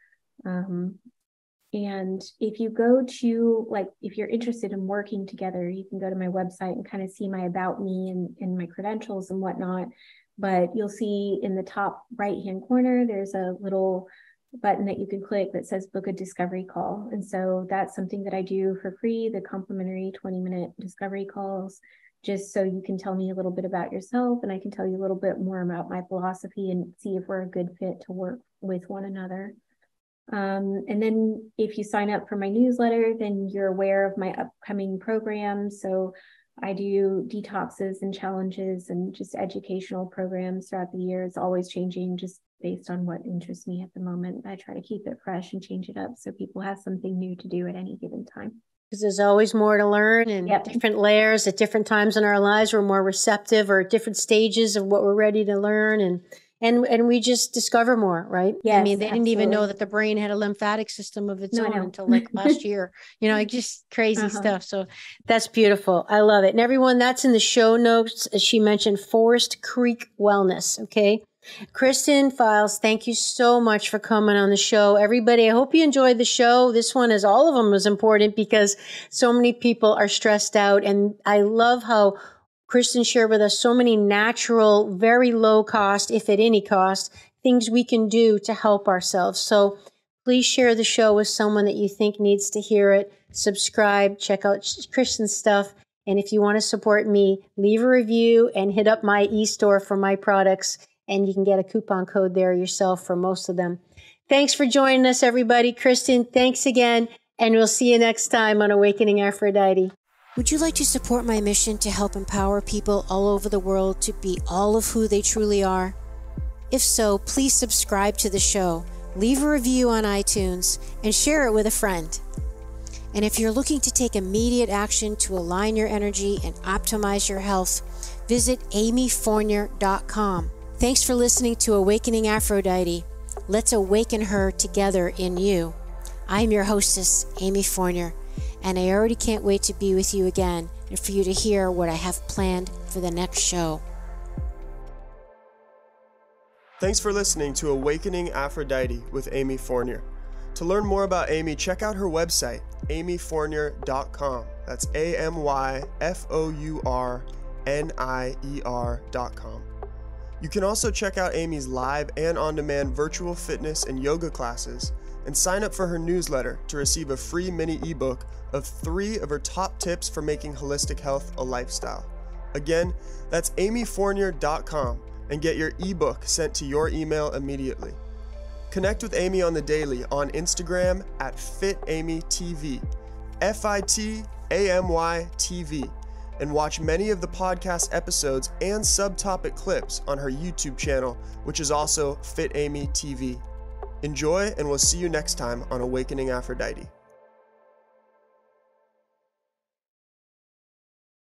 And if you go to, if you're interested in working together, you can go to my website and kind of see my about me and my credentials and whatnot. But you'll see in the top right-hand corner, there's a little button that you can click that says book a discovery call. And so that's something that I do for free, the complimentary 20-minute discovery calls, just so you can tell me a little bit about yourself and I can tell you a little bit more about my philosophy and see if we're a good fit to work with one another. And then if you sign up for my newsletter, then you're aware of my upcoming programs. So I do detoxes and challenges and just educational programs throughout the year. It's always changing just based on what interests me at the moment. I try to keep it fresh and change it up so people have something new to do at any given time. Because there's always more to learn and different layers at different times in our lives. We're more receptive or at different stages of what we're ready to learn. And we just discover more, right? Yes, they didn't even know that the brain had a lymphatic system of its own until last year. Just crazy stuff. So that's beautiful. I love it. And everyone, that's in the show notes. As she mentioned, Forest Creek Wellness. Okay. Kristen Files, thank you so much for coming on the show. Everybody, I hope you enjoyed the show. This one, as all of them, was important because so many people are stressed out. And I love how Kristen shared with us so many natural, very low cost, if at any cost, things we can do to help ourselves. So please share the show with someone that you think needs to hear it. Subscribe, check out Kristen's stuff. And if you want to support me, leave a review and hit up my e-store for my products. And you can get a coupon code there yourself for most of them. Thanks for joining us, everybody. Kristen, thanks again. And we'll see you next time on Awakening Aphrodite. Would you like to support my mission to help empower people all over the world to be all of who they truly are? If so, please subscribe to the show, leave a review on iTunes, and share it with a friend. And if you're looking to take immediate action to align your energy and optimize your health, visit amyfournier.com. Thanks for listening to Awakening Aphrodite. Let's awaken her together in you. I'm your hostess, Amy Fournier, and I already can't wait to be with you again and for you to hear what I have planned for the next show. Thanks for listening to Awakening Aphrodite with Amy Fournier. To learn more about Amy, check out her website, amyfournier.com. That's amyfournier.com. You can also check out Amy's live and on-demand virtual fitness and yoga classes and sign up for her newsletter to receive a free mini ebook of 3 of her top tips for making holistic health a lifestyle. Again, that's amyfournier.com and get your ebook sent to your email immediately. Connect with Amy on the daily on Instagram at FitAmyTV, FITAMYTV, and watch many of the podcast episodes and subtopic clips on her YouTube channel, which is also Fit Amy TV. Enjoy, and we'll see you next time on Awakening Aphrodite.